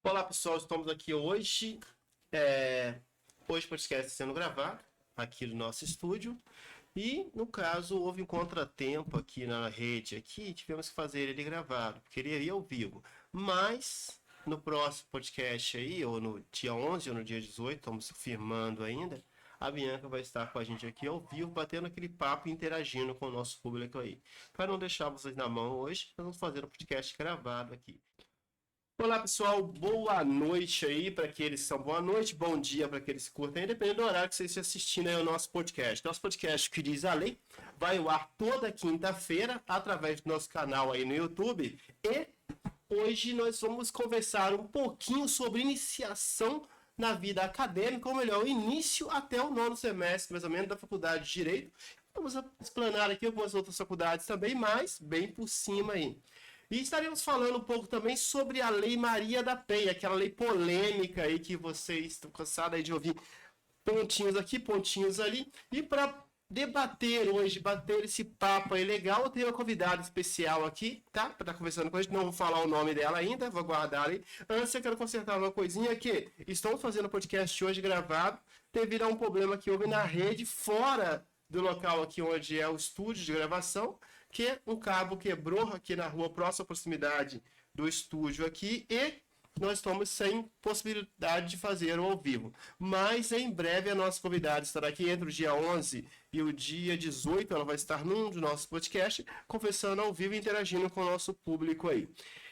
Olá pessoal, estamos aqui hoje. Hoje o podcast está sendo gravado aqui no nosso estúdio. E no caso houve um contratempo aqui na rede aqui, tivemos que fazer ele gravado, porque ele iria ao vivo. Mas no próximo podcast aí, ou no dia 11 ou no dia 18, estamos firmando ainda, a Bianca vai estar com a gente aqui ao vivo, batendo aquele papo e interagindo com o nosso público aí. Para não deixar vocês na mão hoje, nós vamos fazer um podcast gravado aqui. Olá pessoal, boa noite aí para aqueles que são boa noite, bom dia para aqueles que curtem, dependendo do horário que vocês estão assistindo aí o nosso podcast. Nosso podcast, que diz a lei, vai ao ar toda quinta-feira através do nosso canal aí no YouTube. E hoje nós vamos conversar um pouquinho sobre iniciação na vida acadêmica, ou melhor, o início até o nono semestre, mais ou menos, da Faculdade de Direito. Vamos explanar aqui algumas outras faculdades também, mas bem por cima aí. E estaremos falando um pouco também sobre a Lei Maria da Penha, aquela lei polêmica aí que vocês estão cansados aí de ouvir pontinhos aqui, pontinhos ali. E para debater hoje, bater esse papo aí legal, eu tenho uma convidada especial aqui, tá? Para estar conversando com a gente, não vou falar o nome dela ainda, vou guardar ali. Antes eu quero consertar uma coisinha que estou fazendo o podcast hoje gravado devido a um problema que houve na rede fora do local aqui onde é o estúdio de gravação, que um cabo quebrou aqui na rua, próxima à proximidade do estúdio aqui, e nós estamos sem possibilidade de fazer ao vivo. Mas em breve a nossa convidada estará aqui entre o dia 11 e o dia 18, ela vai estar num dos nossos podcasts, conversando ao vivo e interagindo com o nosso público aí.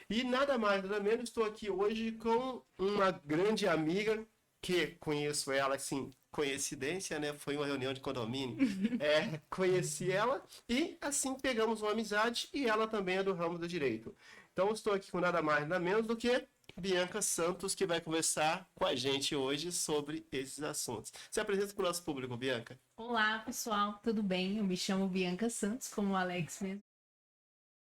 E nada mais, nada menos, estou aqui hoje com uma grande amiga, que conheço ela, assim, coincidência, né? Foi uma reunião de condomínio. Conheci ela e assim pegamos uma amizade e ela também é do ramo do direito. Então estou aqui com nada mais, nada menos do que Bianca Santos, que vai conversar com a gente hoje sobre esses assuntos. Se apresenta para o nosso público, Bianca. Olá, pessoal, tudo bem? Eu me chamo Bianca Santos, como o Alex mesmo.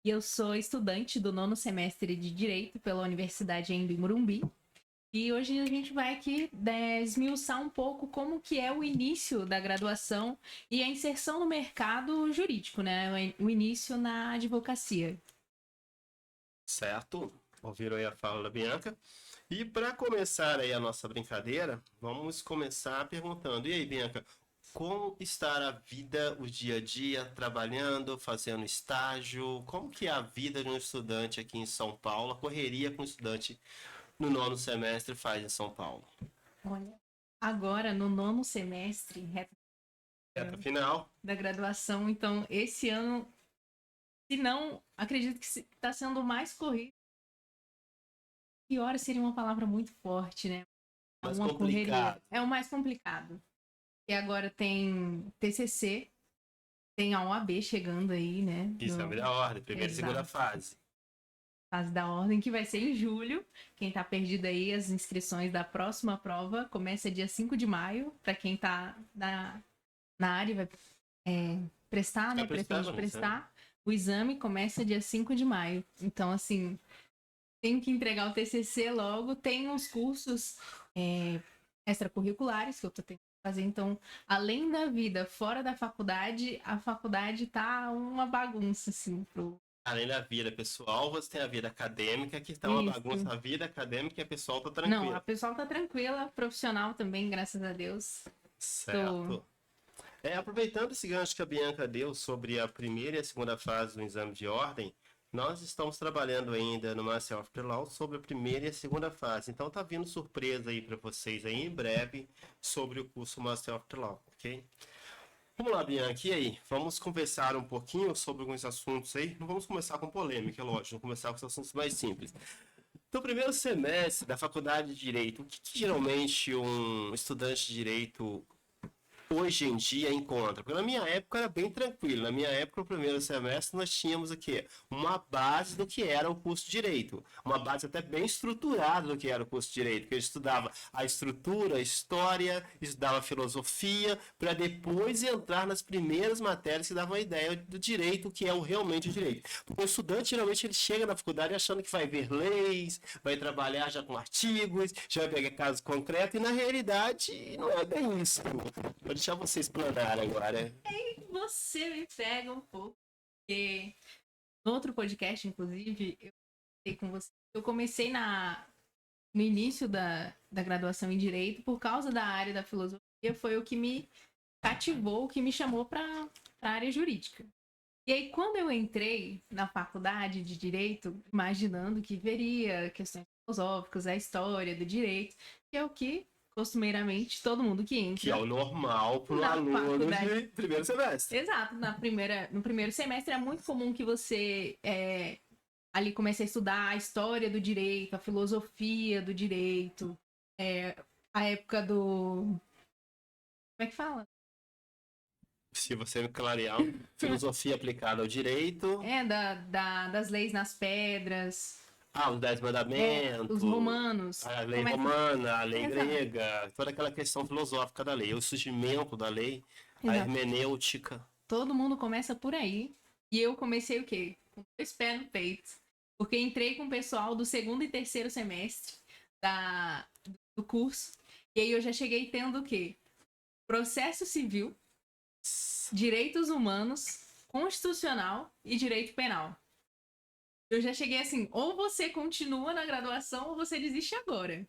E eu sou estudante do nono semestre de Direito pela Universidade em Morumbi. E hoje a gente vai aqui esmiuçar um pouco como que é o início da graduação e a inserção no mercado jurídico, né? O início na advocacia. Certo? Ouviram aí a fala da Bianca? E para começar aí a nossa brincadeira, vamos começar perguntando: e aí, Bianca, como está a vida, o dia a dia, trabalhando, fazendo estágio? Como que é a vida de um estudante aqui em São Paulo, a correria que um estudante no nono semestre faz em São Paulo? Olha, agora no nono semestre, Reta final. da graduação, então esse ano, se não, acredito que está sendo mais corrido. Pior seria uma palavra muito forte, né? Mais Uma complicado. correria. É o mais complicado. E agora tem TCC, tem a OAB chegando aí, né? Isso é a melhor ordem, primeira e segunda Exato. fase. Fase da ordem, que vai ser em julho. Quem tá perdido aí, as inscrições da próxima prova começa dia 5 de maio. Para quem tá na área e vai prestar, né? Pretende prestar. O exame começa dia 5 de maio. Então, assim, tem que entregar o TCC logo. Tem uns cursos extracurriculares que eu tô tentando fazer. Então, além da vida fora da faculdade, a faculdade tá uma bagunça, assim, Além da vida pessoal, você tem a vida acadêmica, que está uma bagunça. A vida acadêmica e a pessoal tá tranquila. Não, a pessoal tá tranquila, profissional também, graças a Deus. Certo. Aproveitando esse gancho que a Bianca deu sobre a primeira e a segunda fase do exame de ordem, nós estamos trabalhando ainda no Master of Law sobre a primeira e a segunda fase. Então tá vindo surpresa aí para vocês aí em breve sobre o curso Master of Law, ok? Vamos lá, Bianca, e aí? Vamos conversar um pouquinho sobre alguns assuntos aí. Não vamos começar com polêmica, é lógico, vamos começar com os assuntos mais simples. Então, primeiro semestre da faculdade de Direito, o que geralmente um estudante de Direito hoje em dia encontra? Porque na minha época era bem tranquilo. Na minha época, no primeiro semestre, nós tínhamos aqui uma base do que era o curso de Direito. Uma base até bem estruturada do que era o curso de Direito. Porque a gente estudava a estrutura, a história, estudava filosofia, para depois entrar nas primeiras matérias que davam a ideia do direito, que é realmente o direito. Porque o estudante, geralmente, ele chega na faculdade achando que vai ver leis, vai trabalhar já com artigos, já vai pegar casos concretos, e na realidade não é bem isso. Vou deixar você explanar agora. Você me pega um pouco, porque no outro podcast, inclusive, eu falei com você, eu comecei no início da graduação em Direito, por causa da área da filosofia, foi o que me cativou, o que me chamou para a área jurídica. E aí, quando eu entrei na faculdade de Direito, imaginando que veria questões filosóficas, a história do direito, que é o que, costumeiramente, todo mundo que Que é entra o normal para um na aluno faculdade. de primeiro semestre. Exato, no primeiro semestre é muito comum que você ali comece a estudar a história do direito, a filosofia do direito, a época do. Como é que fala? Se você me clarear, filosofia aplicada ao direito, Das leis nas pedras, os 10 mandamentos, os romanos. a lei Como é que... romana, a lei Exato, grega, toda aquela questão filosófica da lei, o surgimento da lei, a exato. hermenêutica. Todo mundo começa por aí. E eu comecei o quê? Com 2 pés no peito. Porque entrei com o pessoal do segundo e terceiro semestre do curso. E aí eu já cheguei tendo o quê? Processo civil, direitos humanos, constitucional e direito penal. Eu já cheguei assim, ou você continua na graduação ou você desiste agora.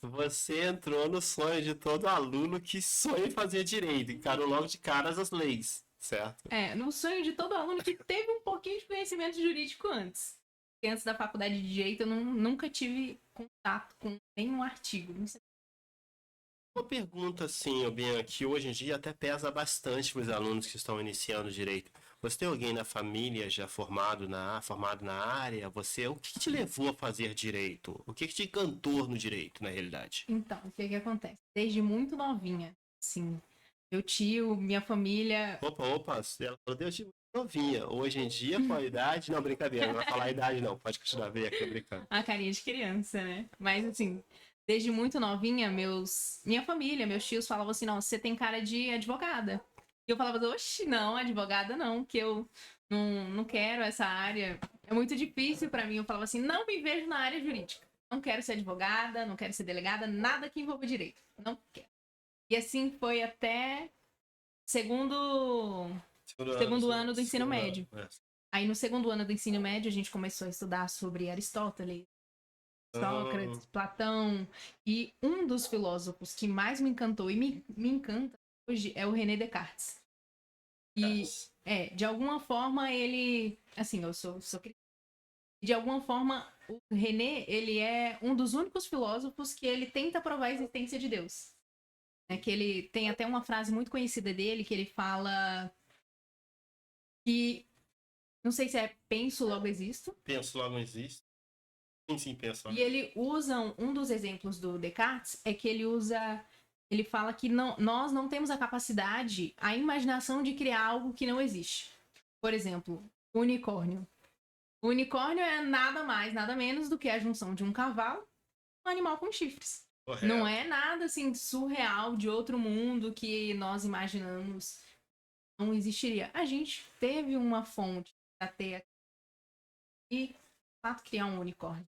Você entrou no sonho de todo aluno que sonha em fazer direito, encarou logo de caras as leis, certo? No sonho de todo aluno que teve um pouquinho de conhecimento jurídico antes. Porque antes da faculdade de Direito eu nunca tive contato com nenhum artigo. Não sei. Uma pergunta assim, Bianca, que hoje em dia até pesa bastante para os alunos que estão iniciando direito. Você tem alguém na família já formado na área? O que te levou a fazer direito? O que te encantou no direito, na realidade? Então, o que acontece? Desde muito novinha, sim. Meu tio, minha família. Opa, ela falou desde muito novinha. Hoje em dia, com a idade, não, brincadeira, não vai falar a idade não, pode continuar, vem aqui, brincando. A carinha de criança, né? Mas assim, desde muito novinha, minha família, meus tios falavam assim: não, você tem cara de advogada. E eu falava, oxe, não, advogada não, que eu não quero essa área. É muito difícil pra mim. Eu falava assim: não me vejo na área jurídica. Não quero ser advogada, não quero ser delegada, nada que envolva direito. Não quero. E assim foi até segundo ano do ensino médio. Aí no segundo ano do ensino médio a gente começou a estudar sobre Aristóteles, Sócrates, Platão, e um dos filósofos que mais me encantou e me encanta hoje é o René Descartes. E de alguma forma ele, assim, eu sou cristã. De alguma forma o René, ele é um dos únicos filósofos que ele tenta provar a existência de Deus. Que ele tem até uma frase muito conhecida dele que ele fala que, não sei se é penso logo existo. Penso logo existo. Sim, penso logo. E ele usa um dos exemplos do Descartes é que ele fala que nós não temos a capacidade, a imaginação de criar algo que não existe. Por exemplo, o unicórnio. O unicórnio é nada mais, nada menos do que a junção de um cavalo e um animal com chifres. Correto. Não é nada assim surreal de outro mundo que nós imaginamos não existiria. A gente teve uma fonte para ter e de fato criar um unicórnio.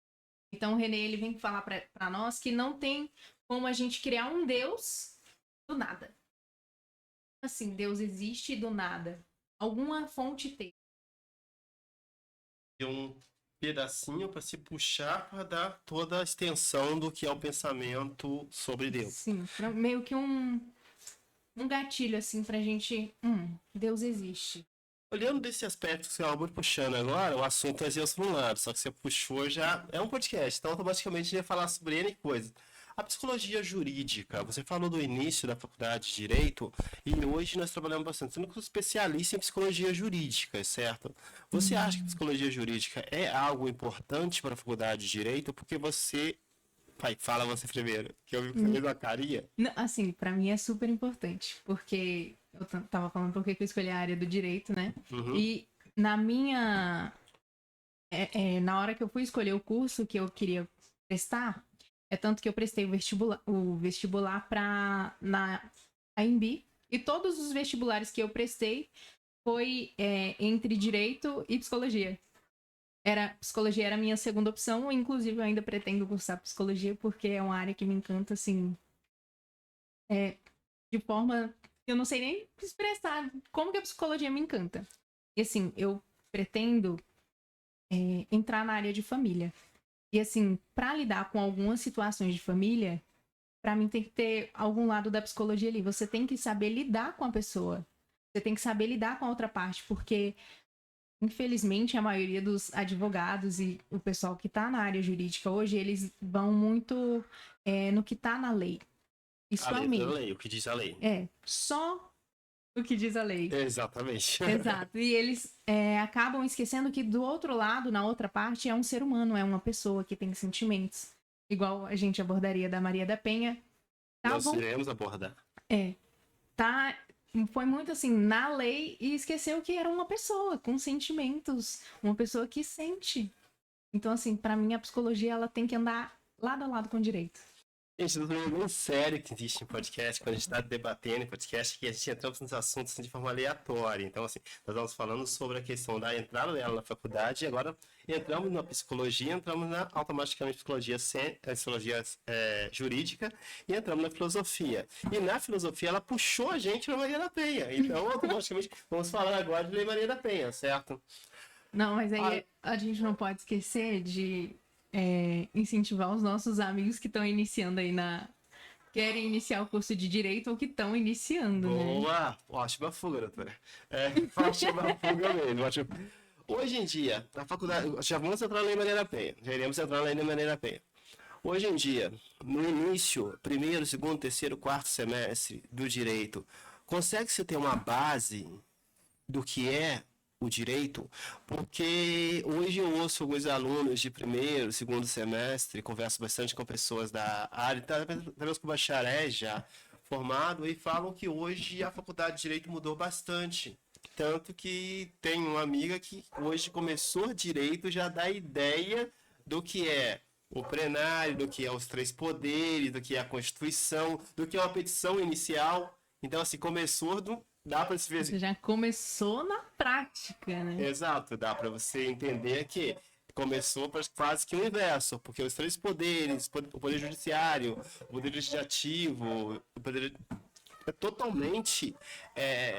Então o René ele vem falar para nós que não tem como a gente criar um Deus do nada. Assim, Deus existe do nada. Alguma fonte tem. E um pedacinho para se puxar para dar toda a extensão do que é o pensamento sobre Deus. Sim, meio que um gatilho assim pra gente, Deus existe. Olhando desse aspecto que você acabou puxando agora, o assunto é Zeus para um lado, só que você puxou já, é um podcast, então automaticamente a gente ia falar sobre N coisas. A psicologia jurídica, você falou do início da faculdade de Direito e hoje nós trabalhamos bastante, sendo que especialista em psicologia jurídica, certo? Você acha que psicologia jurídica é algo importante para a faculdade de Direito? Porque você... Pai, fala você primeiro, que eu vi que você fez uma carinha. Não, assim, pra mim é super importante, porque eu tava falando porque eu escolhi a área do Direito, né? Uhum. E na minha... na hora que eu fui escolher o curso que eu queria prestar, tanto que eu prestei o vestibular na AMB, e todos os vestibulares que eu prestei foi entre Direito e Psicologia. Psicologia era a minha segunda opção, inclusive eu ainda pretendo cursar Psicologia, porque é uma área que me encanta, assim, de forma... Eu não sei nem expressar como que a Psicologia me encanta. E assim, eu pretendo entrar na área de família. E assim, para lidar com algumas situações de família, para mim tem que ter algum lado da psicologia ali. Você tem que saber lidar com a pessoa. Você tem que saber lidar com a outra parte, porque infelizmente a maioria dos advogados e o pessoal que está na área jurídica hoje, eles vão muito no que está na lei. E A letra da somente. lei, o que diz a lei. Só o que diz a lei. Exatamente. Exato. E eles acabam esquecendo que do outro lado, na outra parte, é um ser humano, é uma pessoa que tem sentimentos. Igual a gente abordaria da Maria da Penha. Nós Estavam. iremos abordar. Tá. Foi muito assim, na lei, e esqueceu que era uma pessoa com sentimentos, uma pessoa que sente. Então, assim, pra mim, a psicologia ela tem que andar lado a lado com o direito. Gente, não é bem sério que existe em podcast, quando a gente está debatendo em podcast, que a gente entramos nos assuntos assim, de forma aleatória. Então, assim, nós estamos falando sobre a questão da entrada dela na faculdade e agora entramos na psicologia, entramos automaticamente psicologia jurídica e entramos na filosofia. E na filosofia ela puxou a gente para Maria da Penha. Então, automaticamente, vamos falar agora de Lei Maria da Penha, certo? Não, mas aí a gente não pode esquecer de incentivar os nossos amigos que estão iniciando aí querem iniciar o curso de Direito ou que estão iniciando, né? Boa! Ótima fuga, doutora. Ótima fuga mesmo. Hoje em dia, na faculdade, já vamos entrar na Lei Maria da Penha. Já iremos entrar na Lei Maria da Penha. Hoje em dia, no início, primeiro, segundo, terceiro, quarto semestre do direito, consegue-se ter uma base do que é o direito? Porque hoje eu ouço alguns alunos de primeiro, segundo semestre, converso bastante com pessoas da área, talvez com bacharéis já formado, e falam que hoje a faculdade de direito mudou bastante. Tanto que tem uma amiga que hoje começou direito, já dá ideia do que é o plenário, do que é os três poderes, do que é a Constituição, do que é uma petição inicial. Então, assim, começou dá para se ver. Você já começou na prática, né? Exato, dá para você entender que começou quase que o inverso, porque os três poderes, o poder judiciário, o poder legislativo, o poder é totalmente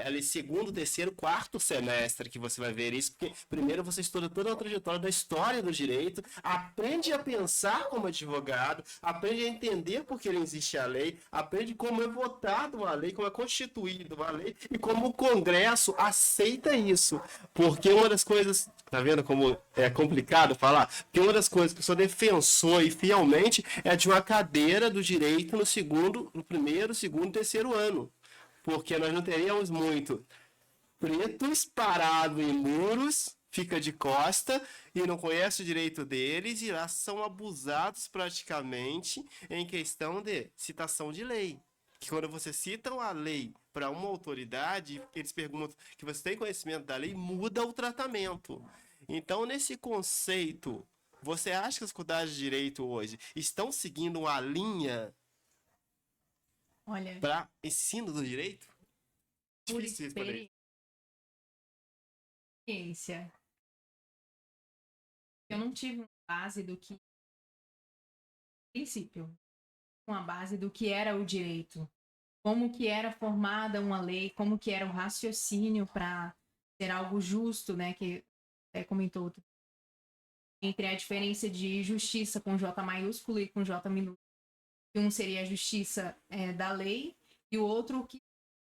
ali segundo, terceiro, quarto semestre que você vai ver isso, porque primeiro você estuda toda a trajetória da história do direito, aprende a pensar como advogado, aprende a entender por que existe a lei, aprende como é votada uma lei, como é constituída uma lei e como o Congresso aceita isso. Porque uma das coisas, tá vendo como é complicado falar? Porque uma das coisas que eu sou defensor e fielmente é de uma cadeira do direito no primeiro, segundo e terceiro ano. Porque nós não teríamos muito pretos parados em muros, fica de costa e não conhece o direito deles e lá são abusados praticamente em questão de citação de lei. Que quando você cita a lei para uma autoridade, eles perguntam que você tem conhecimento da lei, muda o tratamento. Então, nesse conceito, você acha que as faculdades de direito hoje estão seguindo uma linha Olha, para ensino do direito? por Difícil responder. experiência, eu não tive uma base do que, princípio, uma base do que era o direito, como que era formada uma lei, como que era o raciocínio para ser algo justo, né? Que até comentou entre a diferença de justiça com J maiúsculo e com J minúsculo. Um seria a justiça da lei e o outro que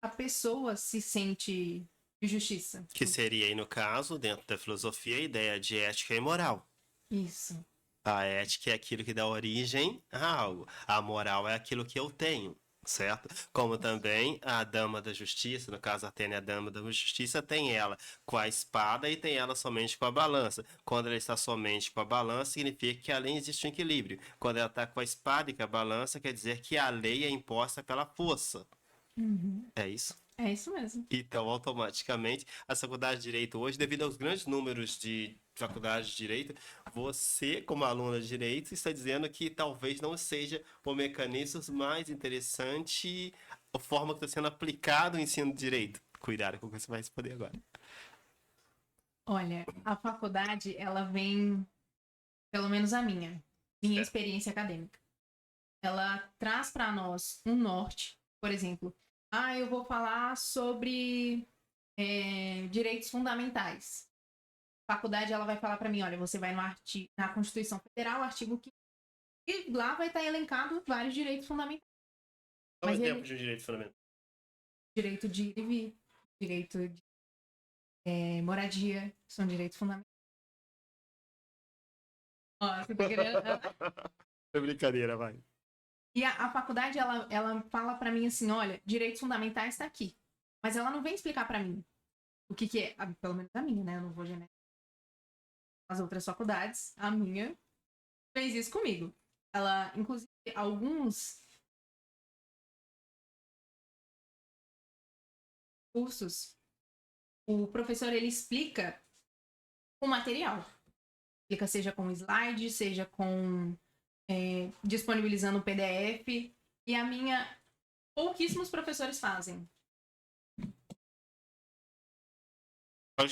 a pessoa se sente de justiça. Que seria aí, no caso, dentro da filosofia, a ideia de ética e moral. Isso. A ética é aquilo que dá origem a algo. A moral é aquilo que eu tenho, certo? Como também a dama da justiça, no caso Atene, a dama da justiça, tem ela com a espada e tem ela somente com a balança. Quando ela está somente com a balança, significa que além existe um equilíbrio. Quando ela está com a espada e com a balança, quer dizer que a lei é imposta pela força. Uhum. É isso? É isso mesmo. Então, automaticamente, a faculdade de Direito hoje, devido aos grandes números de faculdades de Direito, você, como aluna de Direito, está dizendo que talvez não seja o mecanismo mais interessante, a forma que está sendo aplicado o ensino de Direito. Cuidado com o que você vai responder agora. Olha, a faculdade, ela vem, pelo menos a minha experiência acadêmica. Ela traz para nós um norte, por exemplo. Eu vou falar sobre direitos fundamentais. faculdade ela vai falar para mim, olha, você vai na Constituição Federal, artigo 5º, e lá vai estar elencado vários direitos fundamentais. Qual é o Mas exemplo de um direito fundamental? direito de ir e vir, direito de moradia, são direitos fundamentais. Ó, você tá querendo... É brincadeira, vai. E a faculdade, ela fala para mim assim, olha, direitos fundamentais está aqui. Mas ela não vem explicar para mim o que é, pelo menos a minha, né? Eu não vou generalizar as outras faculdades. A minha fez isso comigo. Ela, inclusive, alguns cursos, o professor, ele explica o material. Explica seja com slide, seja com disponibilizando o PDF. E a minha, pouquíssimos professores fazem. É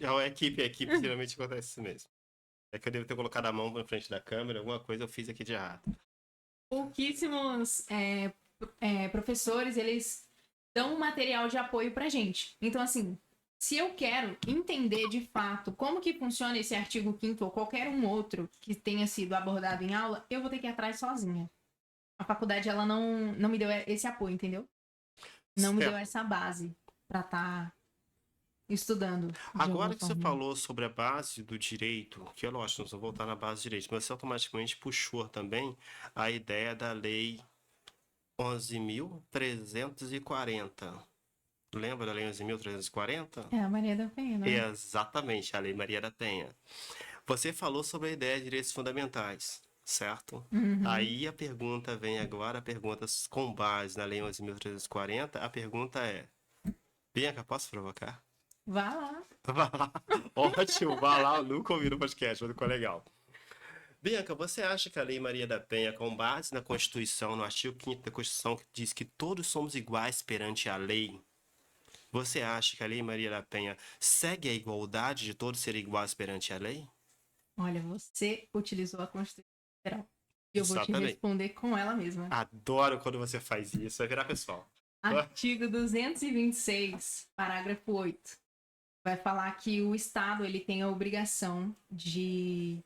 a equipe, geralmente acontece isso mesmo. É que eu devo ter colocado a mão na frente da câmera, alguma coisa eu fiz aqui de errado. Pouquíssimos professores, eles dão um material de apoio pra gente. Então, assim, se eu quero entender de fato como que funciona esse artigo 5º ou qualquer um outro que tenha sido abordado em aula, eu vou ter que ir atrás sozinha. A faculdade, ela não me deu esse apoio, entendeu? Não me deu Certo. essa base pra estar estudando. Agora que você falou sobre a base do direito, que é lógico, nós vamos voltar na base do direito, mas você automaticamente puxou também a ideia da Lei 11.340. Lembra da Lei 11.340? É a Maria da Penha, né? Exatamente, a Lei Maria da Penha. Você falou sobre a ideia de direitos fundamentais, certo? Uhum. Aí a pergunta vem agora, a pergunta com base na Lei 11.340, a pergunta é: Bianca, posso provocar? Vá lá. Vá lá. Ótimo, vá lá, eu nunca ouvi no podcast, mas ficou legal. Bianca, você acha que a Lei Maria da Penha, com base na Constituição, no artigo 5º da Constituição, que diz que todos somos iguais perante a lei, você acha que a Lei Maria da Penha segue a igualdade de todos serem iguais perante a lei? Olha, você utilizou a Constituição Federal. E eu vou te Exatamente. responder com ela mesma. Adoro quando você faz isso, vai virar pessoal. Artigo 226, parágrafo 8. Vai falar que o Estado ele tem a obrigação de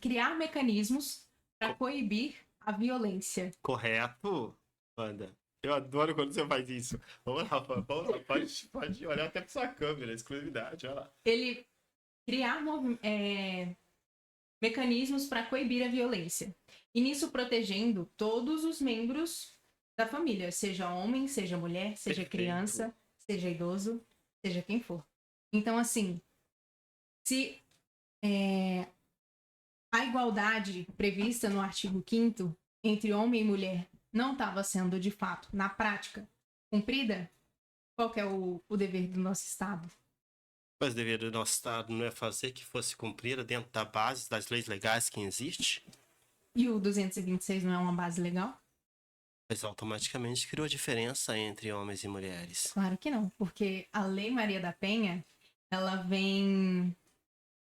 criar mecanismos para coibir a violência. Correto, Wanda? Eu adoro quando você faz isso. Vamos lá, pode olhar até para sua câmera, exclusividade, olha lá. Ele criar mecanismos para coibir a violência. E nisso protegendo todos os membros da família, seja homem, seja mulher, seja Perfeito. criança, seja idoso, seja quem for. Então, assim, se a igualdade prevista no artigo 5º entre homem e mulher não estava sendo, de fato, na prática, cumprida, qual que é o dever do nosso Estado? Mas o dever do nosso Estado não é fazer que fosse cumprida dentro da base das leis legais que existe? E o 226 não é uma base legal? Mas automaticamente criou diferença entre homens e mulheres. Claro que não, porque a Lei Maria da Penha, ela vem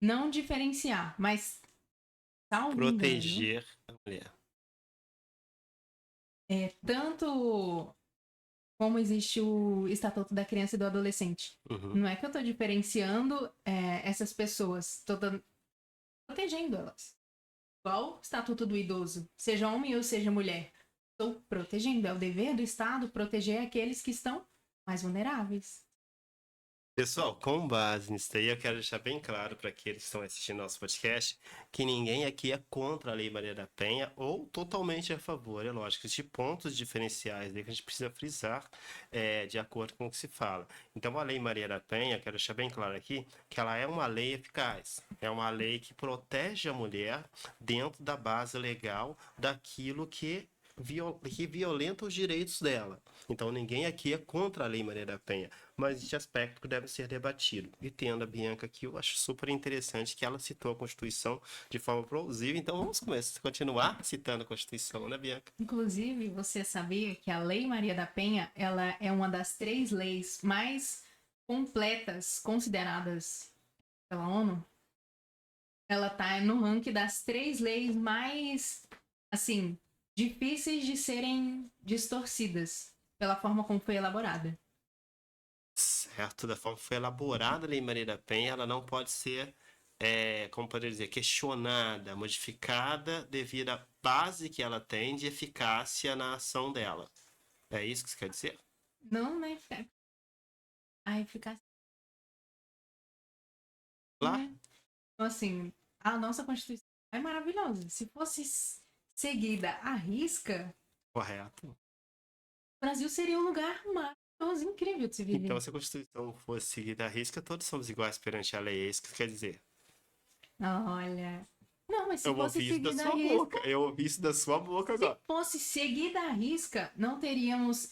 não diferenciar, mas Proteger a mulher. Tanto como existe o Estatuto da Criança e do Adolescente. Uhum. Não é que eu tô diferenciando essas pessoas, tô protegendo elas. Igual o Estatuto do Idoso, seja homem ou seja mulher. Estou protegendo, é o dever do Estado proteger aqueles que estão mais vulneráveis. Pessoal, com base nisso daí, eu quero deixar bem claro para aqueles que estão assistindo nosso podcast que ninguém aqui é contra a Lei Maria da Penha ou totalmente a favor. É lógico, existem pontos diferenciais aí que a gente precisa frisar de acordo com o que se fala. Então, a Lei Maria da Penha, quero deixar bem claro aqui, que ela é uma lei eficaz. É uma lei que protege a mulher dentro da base legal daquilo que violenta os direitos dela. Então, ninguém aqui é contra a Lei Maria da Penha, mas existe aspecto que deve ser debatido. E tendo a Bianca aqui, eu acho super interessante que ela citou a Constituição de forma plausível. Então, vamos continuar citando a Constituição, né, Bianca? Inclusive, você sabia que a Lei Maria da Penha, ela é uma das 3 leis mais completas consideradas pela ONU? Ela tá no ranking das 3 leis mais, assim, difíceis de serem distorcidas pela forma como foi elaborada. certo? Da forma que foi elaborada a Lei Maria da Penha, ela não pode ser, como poderia dizer, questionada, modificada devido à base que ela tem de eficácia na ação dela. É isso que você quer dizer? Não, né? A eficácia, Lá? né? Então, assim, a nossa Constituição é maravilhosa. Se fosse seguida à risca, Correto. o Brasil seria um lugar maravilhoso, incrível de se Então, viver. se a Constituição fosse seguida à risca, todos somos iguais perante a lei. É isso que quer dizer. Olha. Não, mas se Eu fosse ouvi isso da seguida à sua risca, boca. Eu ouvi isso da sua boca se agora. fosse seguida à risca, não teríamos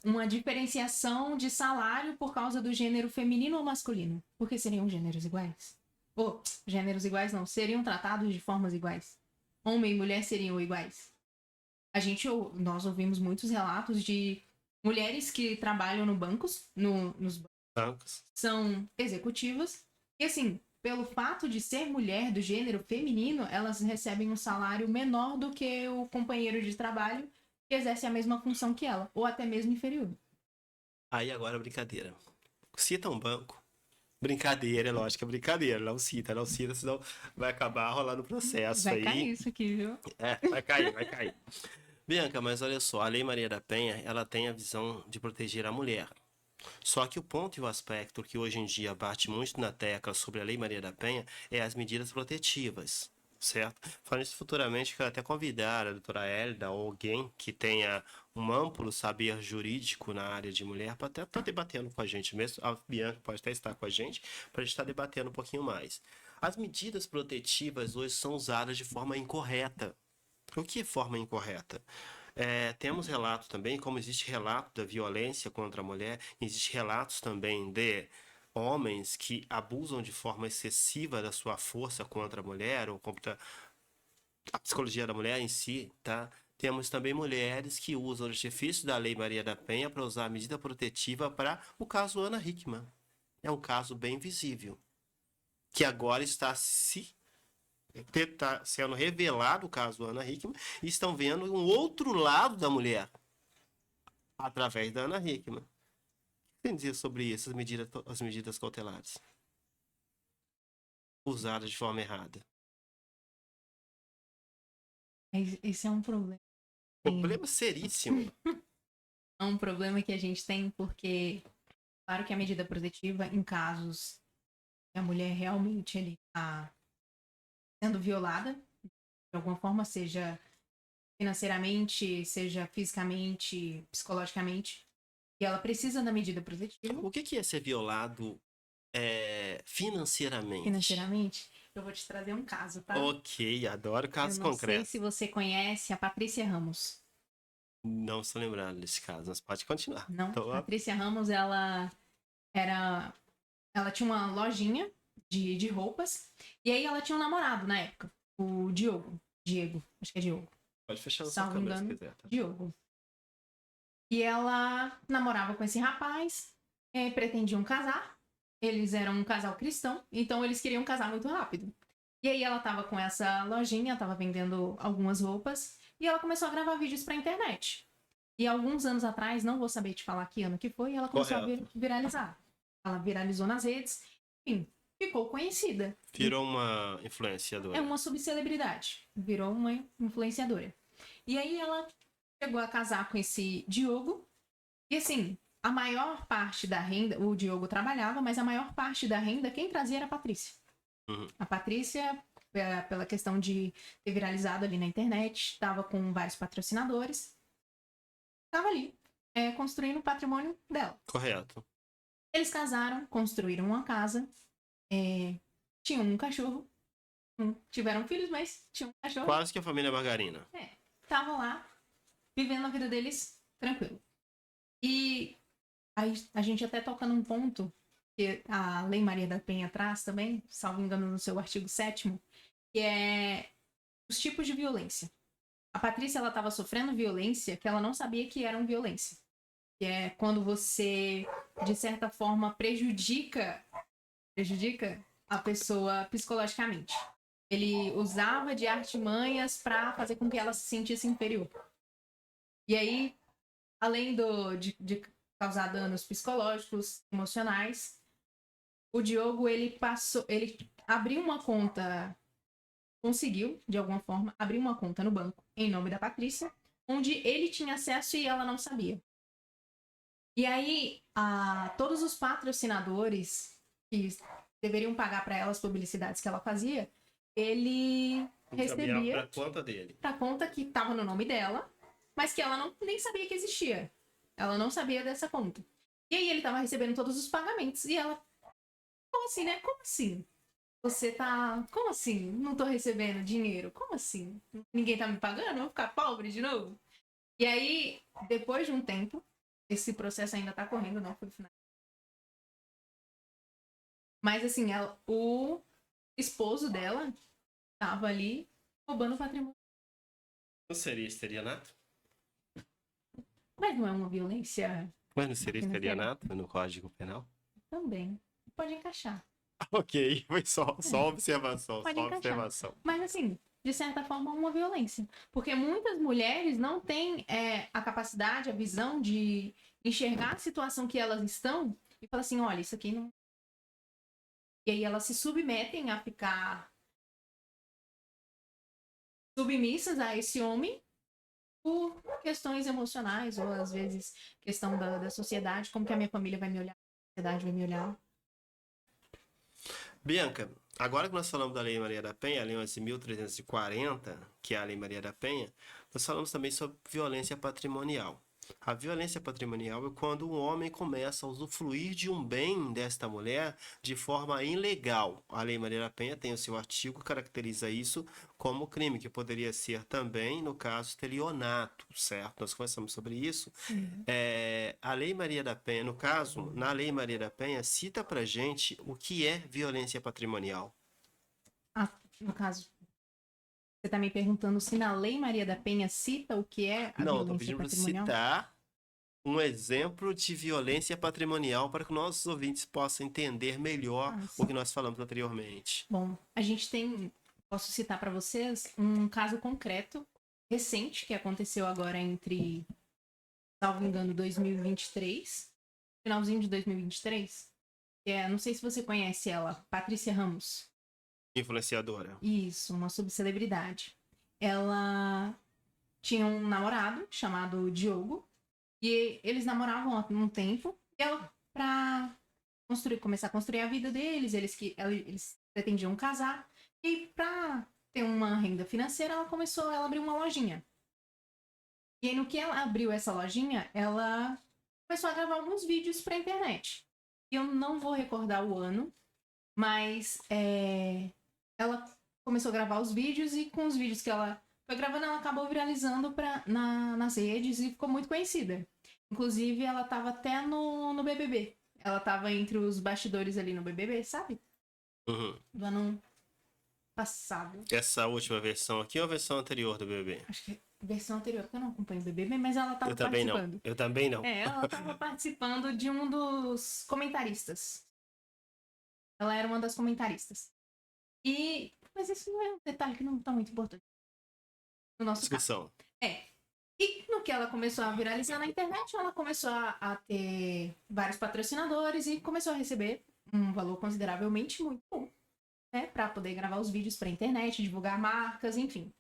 uma diferenciação de salário por causa do gênero feminino ou masculino. Porque seriam gêneros iguais. Ou, gêneros iguais não, seriam tratados de formas iguais. Homem e mulher seriam iguais. Nós ouvimos muitos relatos de mulheres que trabalham no bancos, nos bancos, Brancos. são executivas, e assim, pelo fato de ser mulher do gênero feminino, elas recebem um salário menor do que o companheiro de trabalho que exerce a mesma função que ela, ou até mesmo inferior. Aí agora, brincadeira. Cita um banco. Brincadeira, é lógico, é brincadeira. Não cita, não cita, senão vai acabar rolando processo Vai aí. cair isso aqui, viu? Vai cair, vai cair. Bianca, mas olha só, a Lei Maria da Penha, ela tem a visão de proteger a mulher. Só que o ponto e o aspecto que hoje em dia bate muito na tecla sobre a Lei Maria da Penha é as medidas protetivas, certo? Falando isso futuramente, quero até convidar a doutora Hélida ou alguém que tenha um amplo saber jurídico na área de mulher para até estar debatendo com a gente mesmo. A Bianca pode até estar com a gente para a gente estar debatendo um pouquinho mais. As medidas protetivas hoje são usadas de forma incorreta. O que é forma incorreta? Temos relatos também, como existe relato da violência contra a mulher, existe relatos também de homens que abusam de forma excessiva da sua força contra a mulher, ou contra a psicologia da mulher em si, tá? Temos também mulheres que usam o artifício da Lei Maria da Penha para usar a medida protetiva para o caso Ana Hickman. É um caso bem visível, que agora está sendo revelado o caso Ana Hickman e estão vendo um outro lado da mulher através da Ana Hickman. O que tem a dizer sobre isso, as medidas cautelares usadas de forma errada? Esse é um problema. Problema seríssimo. É um problema que a gente tem porque, claro que a medida protetiva, em casos que a mulher realmente está sendo violada, de alguma forma, seja financeiramente, seja fisicamente, psicologicamente, e ela precisa da medida protetiva, O que é ser violado financeiramente? financeiramente, eu vou te trazer um caso, tá? Ok, adoro Eu casos não sei concretos. se você conhece a Patrícia Ramos. Não estou lembrado desse caso, mas pode continuar. Não? Patrícia Ramos, era... Ela tinha uma lojinha de roupas, e aí ela tinha um namorado na época, o Diogo. Diego, acho que é Diogo. Pode fechar na sua Salvo câmera se engano, quiser. Tá? Diogo. E ela namorava com esse rapaz, pretendiam casar. Eles eram um casal cristão, então eles queriam casar muito rápido. E aí ela tava com essa lojinha, tava vendendo algumas roupas, e ela começou a gravar vídeos pra internet. E alguns anos atrás, não vou saber te falar que ano que foi, ela começou a viralizar. Ela viralizou nas redes, enfim, ficou conhecida. Virou uma influenciadora. É uma subcelebridade, virou uma influenciadora. E aí ela chegou a casar com esse Diogo, e assim, a maior parte da renda, o Diogo trabalhava, mas a maior parte da renda, quem trazia era a Patrícia. Uhum. A Patrícia, pela questão de ter viralizado ali na internet, estava com vários patrocinadores, estava ali, construindo o patrimônio dela. Correto. Eles casaram, construíram uma casa, tinham um cachorro, tiveram filhos, mas tinham um cachorro. Quase que a família Margarina. Estavam lá, vivendo a vida deles tranquilo. E aí a gente até toca num ponto que a Lei Maria da Penha traz também, salvo engano no seu artigo 7º, que é os tipos de violência. A Patrícia, ela estava sofrendo violência que ela não sabia que eram violência. Que é quando você, de certa forma, prejudica a pessoa psicologicamente. Ele usava de artimanhas para fazer com que ela se sentisse inferior. E aí, além causar danos psicológicos, emocionais. O Diogo, ele abriu uma conta, conseguiu, de alguma forma, abrir uma conta no banco em nome da Patrícia, onde ele tinha acesso e ela não sabia. E aí, todos os patrocinadores que deveriam pagar para ela as publicidades que ela fazia, ele recebia para conta dele. Para conta que estava no nome dela, mas que ela nem sabia que existia. Ela não sabia dessa conta. E aí ele estava recebendo todos os pagamentos e ela, como assim, né? Como assim? Você tá, como assim? Não tô recebendo dinheiro? Como assim? Ninguém tá me pagando? Eu vou ficar pobre de novo? E aí, depois de um tempo, esse processo ainda tá correndo, não foi final. Mas assim, o esposo dela tava ali roubando o patrimônio. Não seria estelionato? Mas não é uma violência Mas não seria financeira? estelionato no Código Penal? Também. Pode encaixar. Ok, foi só observação, Pode só encaixar. observação. Mas assim, de certa forma, é uma violência. Porque muitas mulheres não têm a capacidade, a visão de enxergar a situação que elas estão e falar assim, olha, isso aqui não... E aí elas se submetem a ficar submissas a esse homem por questões emocionais ou às vezes questão da sociedade, como que a minha família vai me olhar, a sociedade vai me olhar. Bianca, agora que nós falamos da Lei Maria da Penha, a Lei 11.340, que é a Lei Maria da Penha, nós falamos também sobre violência patrimonial. A violência patrimonial é quando um homem começa a usufruir de um bem desta mulher de forma ilegal. A Lei Maria da Penha tem o seu artigo que caracteriza isso como crime, que poderia ser também, no caso, estelionato, certo? Nós conversamos sobre isso. A Lei Maria da Penha, no caso, na Lei Maria da Penha, cita pra gente o que é violência patrimonial. No caso, você está me perguntando se na Lei Maria da Penha cita o que é a Não, estou violência pedindo para patrimonial? citar um exemplo de violência patrimonial para que nossos ouvintes possam entender melhor o que nós falamos anteriormente. Bom, a gente tem, posso citar para vocês um caso concreto, recente, que aconteceu agora entre, salvo engano, 2023, finalzinho de 2023, que é, não sei se você conhece ela, Patrícia Ramos. Influenciadora. Isso, uma subcelebridade. Ela tinha um namorado chamado Diogo, e eles namoravam há um tempo, e ela, pra começar a construir a vida deles, eles pretendiam casar, e pra ter uma renda financeira, ela abriu uma lojinha. E aí, no que ela abriu essa lojinha, ela começou a gravar alguns vídeos pra internet. E eu não vou recordar o ano, mas ela começou a gravar os vídeos, e com os vídeos que ela foi gravando, ela acabou viralizando nas redes e ficou muito conhecida. Inclusive, ela tava até no BBB. Ela tava entre os bastidores ali no BBB, sabe? Uhum. Do ano passado. Essa última versão aqui ou a versão anterior do BBB? Acho que versão anterior, porque eu não acompanho o BBB, mas ela tava Eu também participando. não. Eu também não. Ela tava participando de um dos comentaristas. Ela era uma das comentaristas. Mas isso não é um detalhe que não tá muito importante. No nosso Discussão. caso. E no que ela começou a viralizar na internet, ela começou a ter vários patrocinadores e começou a receber um valor consideravelmente muito bom, né? Pra poder gravar os vídeos pra internet, divulgar marcas, enfim.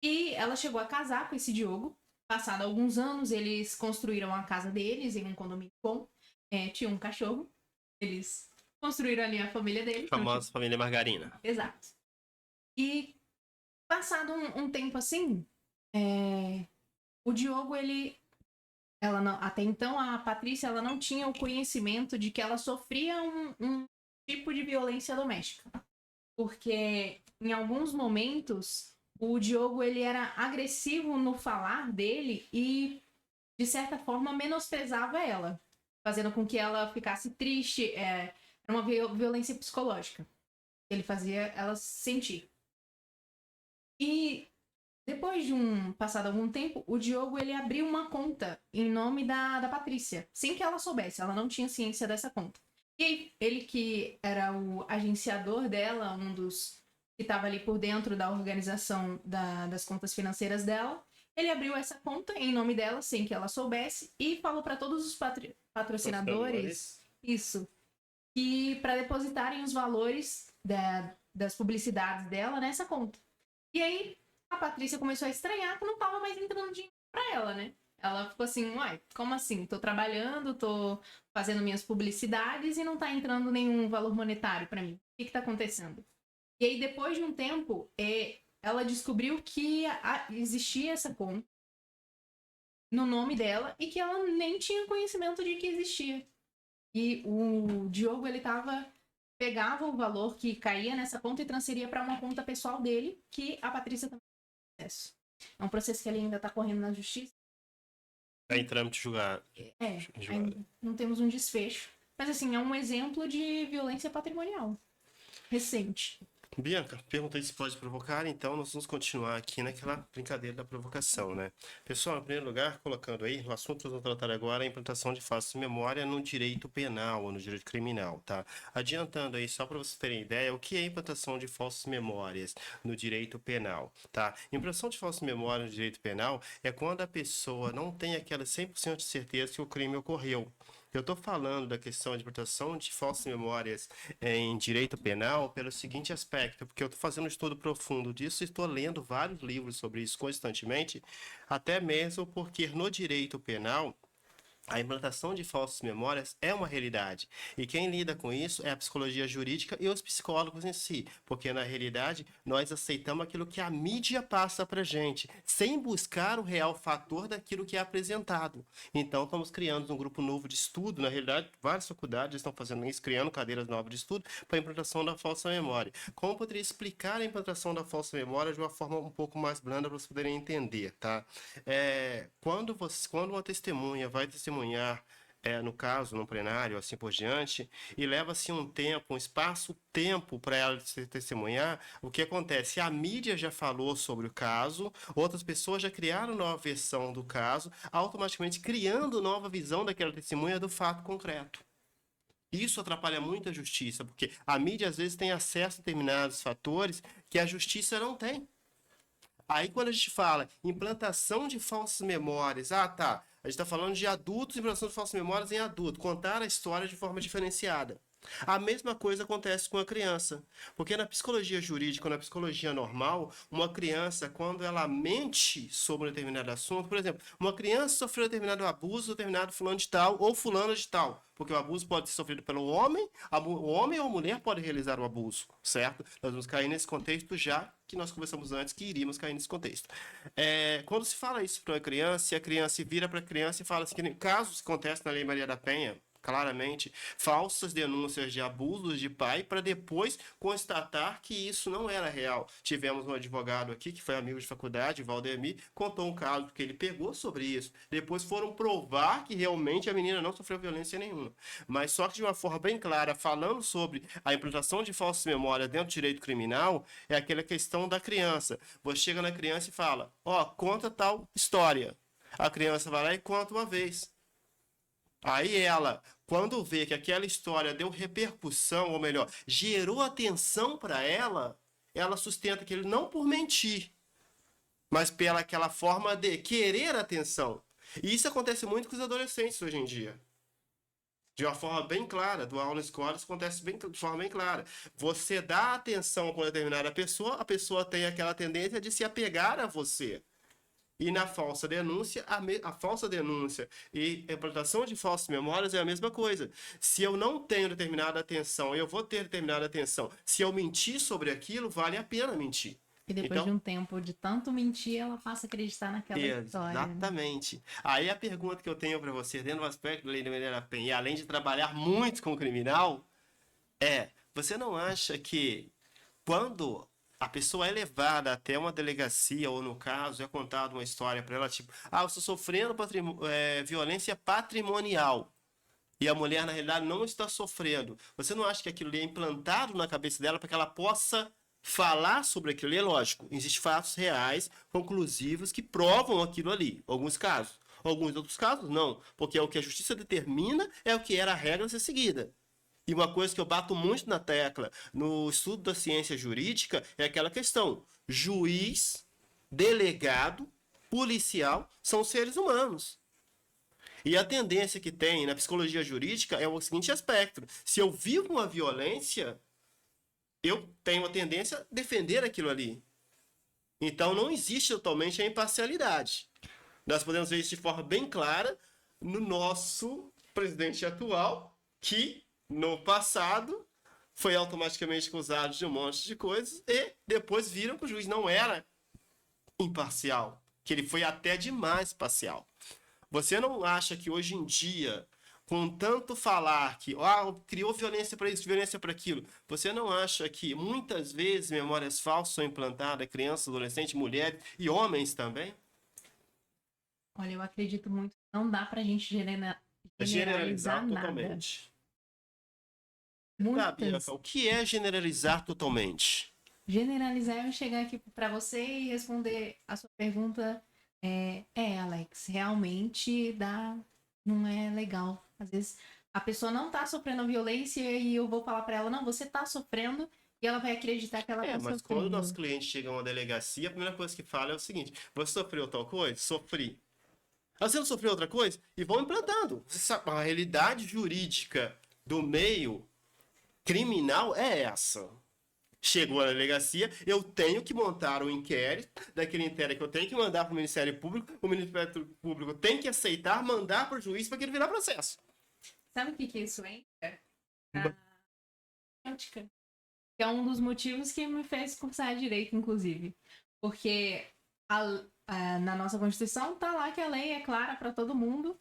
E ela chegou a casar com esse Diogo. Passado alguns anos, eles construíram a casa deles em um condomínio bom. Tinha um cachorro. Eles construíram ali a família deles. Famosa família Margarina. Exato. E passado um tempo assim, o Diogo, até então, a Patrícia, ela não tinha o conhecimento de que ela sofria um tipo de violência doméstica. Porque, em alguns momentos, o Diogo, ele era agressivo no falar dele e, de certa forma, menosprezava ela. Fazendo com que ela ficasse triste. Era uma violência psicológica. Ele fazia ela sentir. E depois de passado algum tempo, o Diogo, ele abriu uma conta em nome da Patrícia, sem que ela soubesse, ela não tinha ciência dessa conta. E aí, ele que era o agenciador dela, um dos que estava ali por dentro da organização das contas financeiras dela, Ele abriu essa conta em nome dela, sem que ela soubesse, e falou para todos os patrocinadores isso, que para depositarem os valores das publicidades dela nessa conta. E aí a Patrícia começou a estranhar que não tava mais entrando dinheiro para ela, né? Ela ficou assim, uai, como assim? Tô trabalhando, tô fazendo minhas publicidades e não tá entrando nenhum valor monetário para mim. O que tá acontecendo? E aí, depois de um tempo, ela descobriu que existia essa conta no nome dela e que ela nem tinha conhecimento de que existia. E o Diogo, pegava o valor que caía nessa conta e transferia para uma conta pessoal dele, que a Patrícia também tem acesso. É um processo que ele ainda tá correndo na justiça. Tá em trâmite julgado. Ainda não temos um desfecho. Mas assim, é um exemplo de violência patrimonial recente. Bianca, perguntei se pode provocar, então nós vamos continuar aqui naquela brincadeira da provocação, né? Pessoal, em primeiro lugar, colocando aí, o assunto que nós vamos tratar agora é a implantação de falsa memória no direito penal ou no direito criminal, tá? Adiantando aí, só para vocês terem ideia, o que é a implantação de falsas memórias no direito penal, tá? Implantação de falsas memórias no direito penal é quando a pessoa não tem aquela 100% de certeza que o crime ocorreu. Eu estou falando da questão de importação de falsas memórias em direito penal pelo seguinte aspecto, porque eu estou fazendo um estudo profundo disso e estou lendo vários livros sobre isso constantemente, até mesmo porque no direito penal a implantação de falsas memórias é uma realidade. E quem lida com isso é a psicologia jurídica e os psicólogos em si. Porque, na realidade, nós aceitamos aquilo que a mídia passa pra gente, sem buscar o real fator daquilo que é apresentado. Então, estamos criando um grupo novo de estudo. Na realidade, várias faculdades estão fazendo isso, criando cadeiras novas de estudo para a implantação da falsa memória. Como eu poderia explicar a implantação da falsa memória de uma forma um pouco mais blanda para vocês poderem entender, tá? Quando uma testemunha vai testemunhar, no caso, no plenário, assim por diante, e leva-se um tempo, um espaço-tempo para ela se testemunhar, o que acontece? A mídia já falou sobre o caso, outras pessoas já criaram nova versão do caso, automaticamente criando nova visão daquela testemunha do fato concreto. Isso atrapalha muito a justiça, porque a mídia às vezes tem acesso a determinados fatores que a justiça não tem. Aí quando a gente fala implantação de falsas memórias, tá, a gente está falando de adultos, implantação de falsas memórias em adulto, contar a história de forma diferenciada. A mesma coisa acontece com a criança, porque na psicologia jurídica, na psicologia normal, uma criança, quando ela mente sobre um determinado assunto, por exemplo, uma criança sofreu determinado abuso, determinado fulano de tal ou fulano de tal, porque o abuso pode ser sofrido pelo homem, o homem ou a mulher pode realizar o abuso, certo? Nós vamos cair nesse contexto já que nós conversamos antes que iríamos cair nesse contexto. Quando se fala isso para uma criança, e a criança vira para a criança e fala assim, que casos que acontecem na Lei Maria da Penha, claramente, falsas denúncias de abusos de pai para depois constatar que isso não era real. Tivemos um advogado aqui, que foi amigo de faculdade, Valdemir, contou um caso que ele pegou sobre isso. Depois foram provar que realmente a menina não sofreu violência nenhuma. Mas só que de uma forma bem clara, falando sobre a implantação de falsas memórias dentro do direito criminal, é aquela questão da criança. Você chega na criança e fala, conta tal história. A criança vai lá e conta uma vez. Aí ela, quando vê que aquela história deu repercussão, ou melhor, gerou atenção para ela, ela sustenta aquilo não por mentir, mas pela aquela forma de querer atenção. E isso acontece muito com os adolescentes hoje em dia. De uma forma bem clara, do aula na escola, isso acontece de forma bem clara. Você dá atenção para uma determinada pessoa, a pessoa tem aquela tendência de se apegar a você. E na falsa denúncia, a falsa denúncia e a implantação de falsas memórias é a mesma coisa. Se eu não tenho determinada atenção, eu vou ter determinada atenção. Se eu mentir sobre aquilo, vale a pena mentir. E depois de um tempo de tanto mentir, ela passa a acreditar naquela história. Exatamente. Né? Aí a pergunta que eu tenho para você, dentro do aspecto da Lei de Maria da Penha, e além de trabalhar muito com o criminal, você não acha que quando a pessoa é levada até uma delegacia, ou no caso, é contada uma história para ela, tipo, eu estou sofrendo violência patrimonial. E a mulher, na realidade, não está sofrendo. Você não acha que aquilo ali é implantado na cabeça dela para que ela possa falar sobre aquilo ali? É lógico, existem fatos reais, conclusivos, que provam aquilo ali. Alguns casos. Alguns outros casos, não. Porque é o que a justiça determina, é o que era a regra a ser seguida. E uma coisa que eu bato muito na tecla no estudo da ciência jurídica é aquela questão: juiz, delegado policial são seres humanos. E a tendência que tem na psicologia jurídica é o seguinte aspecto: se eu vivo uma violência, eu tenho a tendência a defender aquilo ali. Então não existe totalmente a imparcialidade. Nós podemos ver isso de forma bem clara no nosso presidente atual, que no passado foi automaticamente acusado de um monte de coisas e depois viram que o juiz não era imparcial, que ele foi até demais parcial. Você não acha que hoje em dia, com tanto falar que criou violência para isso, violência para aquilo, você não acha que muitas vezes memórias falsas são implantadas a crianças, adolescentes, mulheres e homens também? Olha, eu acredito muito que não dá pra gente generalizar nada. Totalmente. Tá, Muitas... Bianca, o que é generalizar totalmente? Generalizar é eu chegar aqui pra você e responder a sua pergunta. Alex, realmente não é legal. Às vezes a pessoa não tá sofrendo violência e eu vou falar pra ela, não, você tá sofrendo, e ela vai acreditar que ela tá Mas sofrendo. quando o nosso cliente chega a uma delegacia, a primeira coisa que fala é o seguinte: você sofreu tal coisa? Sofri. Você não sofreu outra coisa? E vão implantando. Você sabe, a realidade jurídica do meio criminal é essa. Chegou a delegacia, eu tenho que montar um inquérito, daquele inquérito que eu tenho que mandar para o Ministério Público, o Ministério Público tem que aceitar, mandar para o juiz para que ele virar processo. Sabe o que isso entra? A ética. Que é um dos motivos que me fez cursar direito, inclusive. Porque na nossa Constituição tá lá que a lei é clara para todo mundo.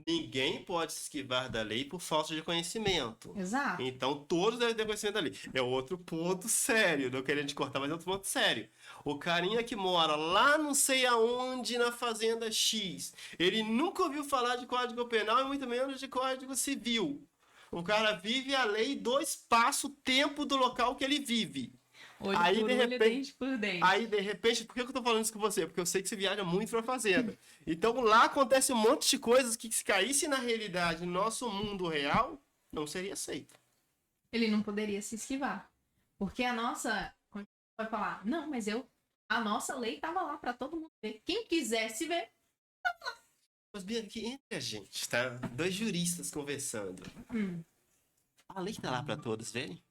Ninguém pode se esquivar da lei por falta de conhecimento. Exato. Então todos devem ter conhecimento da lei. É outro ponto sério, não querendo te cortar, mas é outro ponto sério. O carinha que mora lá não sei aonde na fazenda X, ele nunca ouviu falar de Código Penal e muito menos de Código Civil. O cara vive a lei do espaço-tempo do local que ele vive. Olho aí, por olho, dente por dente. Aí, de repente, por que eu tô falando isso com você? Porque eu sei que você viaja muito pra fazenda. Então, lá acontece um monte de coisas que, se caísse na realidade, no nosso mundo real, não seria aceito. Ele não poderia se esquivar. Porque a nossa... vai falar, não, mas a nossa lei tava lá pra todo mundo ver. Quem quisesse ver, tava lá. Mas, Bianca, aqui entre a gente, tá? Dois juristas conversando. A lei tá lá pra todos verem?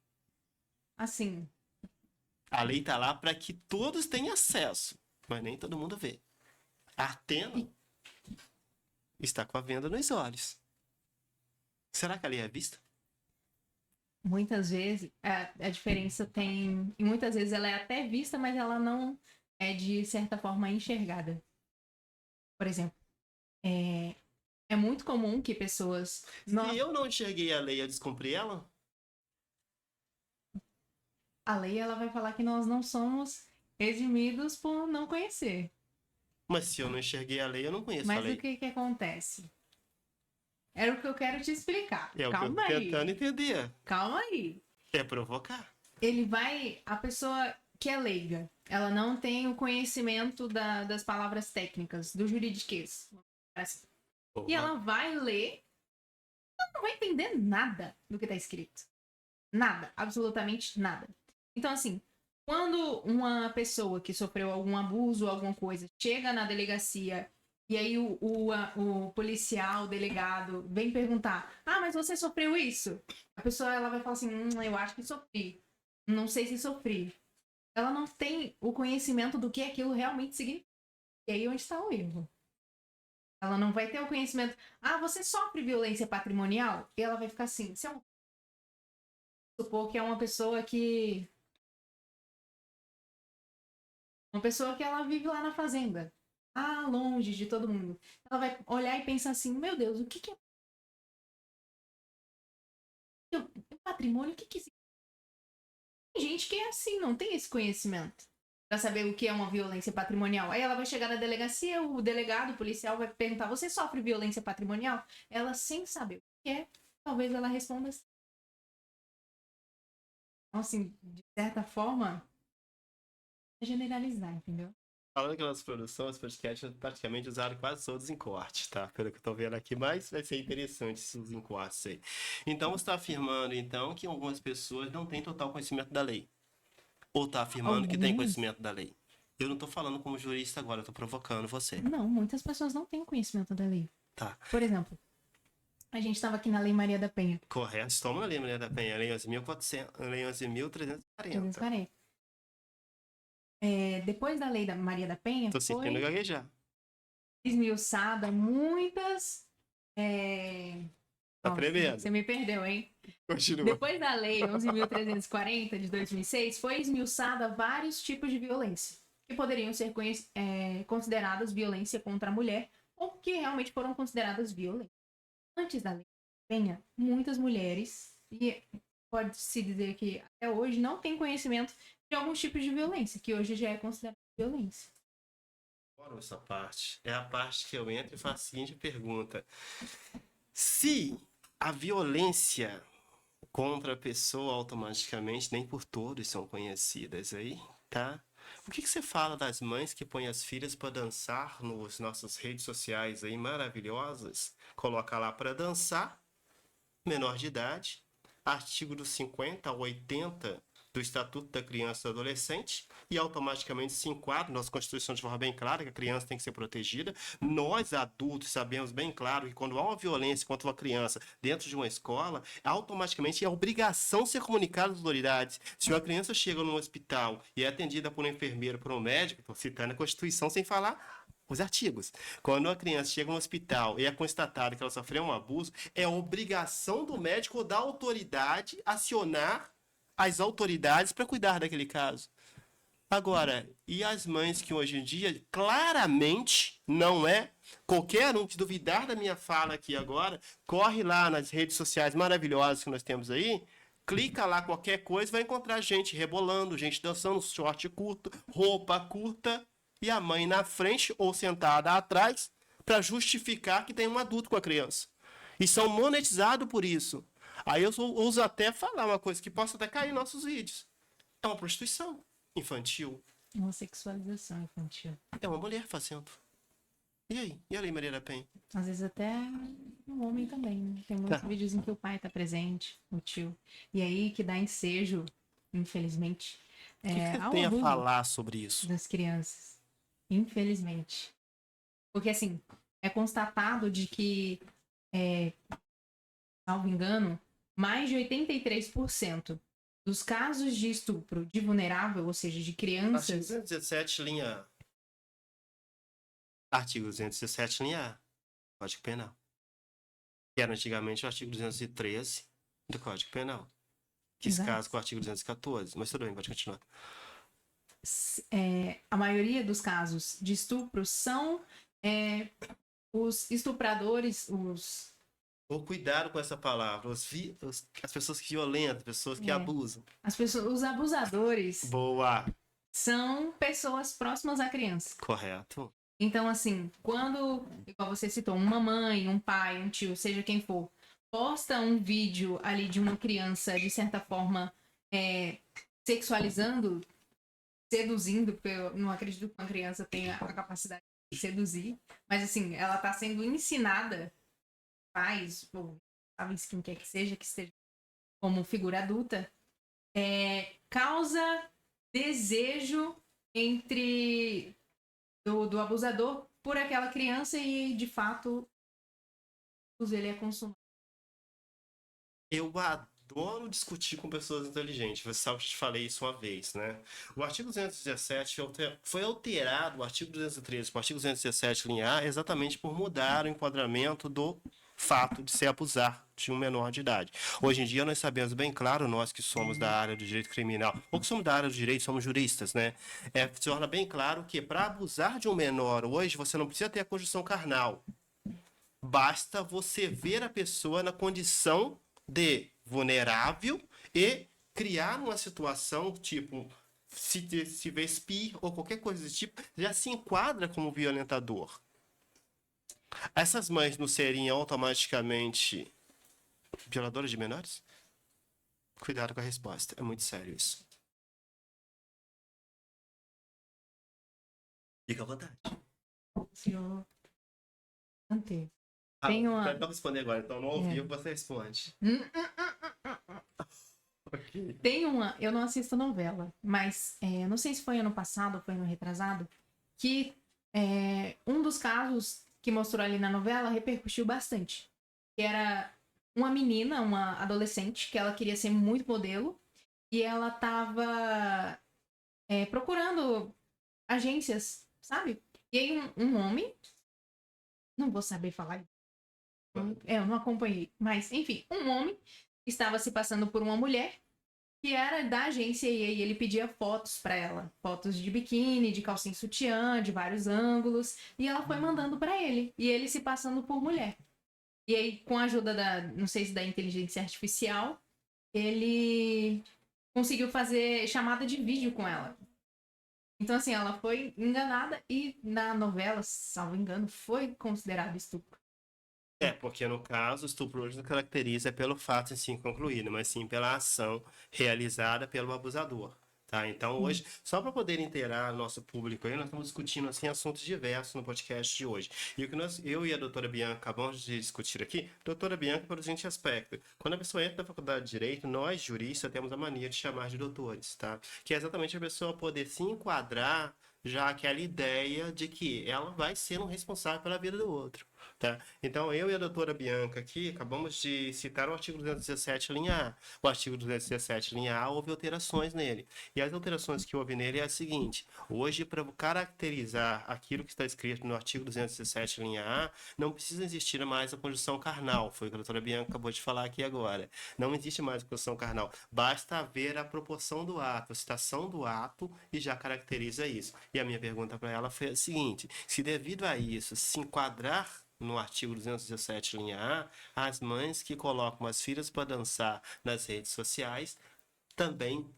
Assim... A lei tá lá para que todos tenham acesso, mas nem todo mundo vê. A Atena está com a venda nos olhos. Será que a lei é vista? Muitas vezes a diferença tem... E muitas vezes ela é até vista, mas ela não é de certa forma enxergada. Por exemplo, é muito comum que pessoas... Se eu não enxerguei a lei, eu descumpri ela? A lei ela vai falar que nós não somos eximidos por não conhecer. Mas se eu não enxerguei a lei, eu não conheço a lei. Mas o que acontece? Era o que eu quero te explicar. É Calma o que eu tô aí. tentando entender. Calma aí. É provocar. A pessoa que é leiga, ela não tem o conhecimento das palavras técnicas, do juridiquês. E ela vai ler, ela não vai entender nada do que tá escrito. Nada, absolutamente nada. Então, assim, quando uma pessoa que sofreu algum abuso, alguma coisa, chega na delegacia e aí o policial, o delegado, vem perguntar: ah, mas você sofreu isso? A pessoa ela vai falar assim: eu acho que sofri. Não sei se sofri. Ela não tem o conhecimento do que aquilo realmente significa. E aí onde está o erro. Ela não vai ter o conhecimento. Ah, você sofre violência patrimonial? E ela vai ficar assim: se eu supor que é uma pessoa que ela vive lá na fazenda, longe de todo mundo. Ela vai olhar e pensar assim: meu Deus, o que é patrimônio? O que é isso? Tem gente que é assim, não tem esse conhecimento pra saber o que é uma violência patrimonial. Aí ela vai chegar na delegacia, o delegado, o policial vai perguntar: você sofre violência patrimonial? Ela, sem saber o que é, talvez ela responda assim. Então, assim, de certa forma, é generalizar, entendeu? Falando que a nossa produção, os podcasts praticamente usaram quase todos em corte, tá? Pelo que eu tô vendo aqui, mas vai ser interessante esses em cortes aí. Então, você está afirmando, então, que algumas pessoas não têm total conhecimento da lei? Ou está afirmando que tem conhecimento da lei? Eu não tô falando como jurista agora, eu tô provocando você. Não, muitas pessoas não têm conhecimento da lei. Tá. Por exemplo, a gente estava aqui na Lei Maria da Penha. Correto. Estamos na Lei Maria da Penha, Lei 11.400, Lei 11.340. 340. Depois da Lei da Maria da Penha, Tô sentindo foi gaguejar. esmiuçada muitas. Tá Nossa, tremendo. você me perdeu, hein? Continua. Depois da Lei 11.340 de 2006, foi esmiuçada vários tipos de violência que poderiam ser consideradas violência contra a mulher ou que realmente foram consideradas violência. Antes da Lei Penha, muitas mulheres, e pode-se dizer que até hoje, não têm conhecimento de alguns tipos de violência, que hoje já é considerada violência. Bora essa parte. É a parte que eu entro e faço a seguinte pergunta. Se a violência contra a pessoa automaticamente, nem por todos são conhecidas aí, tá? O que você fala das mães que põem as filhas para dançar nas nossas redes sociais aí maravilhosas? Coloca lá para dançar, menor de idade, artigo dos 50 ao 80 do Estatuto da Criança e do Adolescente, e automaticamente se enquadra, nossa Constituição de forma bem clara, que a criança tem que ser protegida. Nós, adultos, sabemos bem claro que quando há uma violência contra uma criança dentro de uma escola, automaticamente é obrigação ser comunicado às autoridades. Se uma criança chega num hospital e é atendida por um enfermeiro, por um médico, estou citando a Constituição sem falar os artigos. Quando uma criança chega no hospital e é constatado que ela sofreu um abuso, é obrigação do médico ou da autoridade acionar as autoridades para cuidar daquele caso. Agora, e as mães que hoje em dia, claramente, não é, qualquer um que duvidar da minha fala aqui agora, corre lá nas redes sociais maravilhosas que nós temos aí, clica lá qualquer coisa, vai encontrar gente rebolando, gente dançando, short curto, roupa curta, e a mãe na frente ou sentada atrás para justificar que tem um adulto com a criança. E são monetizados por isso. Aí eu uso até falar uma coisa que possa até cair em nossos vídeos. É uma prostituição infantil. Uma sexualização infantil. É uma mulher fazendo. E aí? E a Lei Maria da Penha? Às vezes até um homem também, né? Tem muitos vídeos em que o pai tá presente, o tio. E aí que dá ensejo, infelizmente, O que você ao tem a abuso falar sobre isso? das crianças. Infelizmente. Porque, assim, é constatado de que, salvo engano, mais de 83% dos casos de estupro de vulnerável, ou seja, de Artigo crianças, 217, linha A. Artigo 217, linha A. Código Penal. Que era antigamente o artigo 213 do Código Penal. Que se Exato. casa com o artigo 214. Mas tudo bem, pode continuar. a maioria dos casos de estupro são os estupradores, Ou cuidado com essa palavra. As pessoas que violentam, as pessoas que abusam. os abusadores Boa. são pessoas próximas à criança. Correto. Então, assim, quando, igual você citou, uma mãe, um pai, um tio, seja quem for, posta um vídeo ali de uma criança, de certa forma, sexualizando, seduzindo, porque eu não acredito que uma criança tenha a capacidade de seduzir, mas, assim, ela tá sendo ensinada, pais, ou talvez quem quer que esteja como figura adulta, causa desejo entre do abusador por aquela criança e, de fato, ele é consumado. Eu adoro discutir com pessoas inteligentes. Você sabe que eu te falei isso uma vez, né? O artigo 217 foi alterado, o artigo 213 para o artigo 217, linha A, exatamente por mudar o enquadramento do fato de se abusar de um menor de idade. Hoje em dia nós sabemos bem claro, nós que somos da área do direito criminal, ou que somos da área do direito, somos juristas, né? Se torna bem claro que para abusar de um menor hoje, você não precisa ter a conjunção carnal. Basta você ver a pessoa na condição de vulnerável e criar uma situação, tipo, se vespir ou qualquer coisa desse tipo, já se enquadra como violentador. Essas mães não seriam automaticamente violadoras de menores? Cuidado com a resposta, é muito sério isso. Fica à vontade. Senhor, manter. Tem uma... Não responder agora, então no ao vivo você responde. Tem uma, eu não assisto novela, mas eu não sei se foi ano passado ou foi ano retrasado, que um dos casos que mostrou ali na novela repercutiu bastante. Que era uma menina, uma adolescente, que ela queria ser muito modelo, e ela tava procurando agências, sabe? E aí um homem, não vou saber falar, eu não acompanhei, mas enfim, um homem estava se passando por uma mulher que era da agência e aí ele pedia fotos pra ela, fotos de biquíni, de calcinha e sutiã, de vários ângulos, e ela foi mandando pra ele, e ele se passando por mulher. E aí com a ajuda não sei se da inteligência artificial, ele conseguiu fazer chamada de vídeo com ela. Então assim, ela foi enganada e na novela, salvo engano, foi considerado estupro. Porque no caso, o estupro hoje não caracteriza pelo fato em si concluído, mas sim pela ação realizada pelo abusador. Tá? Então, hoje, só para poder inteirar nosso público aí, nós estamos discutindo assim, assuntos diversos no podcast de hoje. E o que eu e a doutora Bianca acabamos de discutir aqui, doutora Bianca, pelo seguinte aspecto: quando a pessoa entra na faculdade de Direito, nós, juristas, temos a mania de chamar de doutores, tá? Que é exatamente a pessoa poder se enquadrar já aquela ideia de que ela vai ser um responsável pela vida do outro. Tá? Então, eu e a doutora Bianca aqui acabamos de citar o artigo 217, linha A. O artigo 217, linha A, houve alterações nele. E as alterações que houve nele é a seguinte: hoje, para caracterizar aquilo que está escrito no artigo 217, linha A, não precisa existir mais a conjunção carnal. Foi o que a doutora Bianca acabou de falar aqui agora. Não existe mais a conjunção carnal. Basta ver a proporção do ato, a citação do ato, e já caracteriza isso. E a minha pergunta para ela foi a seguinte: se devido a isso se enquadrar no artigo 217, linha A, as mães que colocam as filhas para dançar nas redes sociais também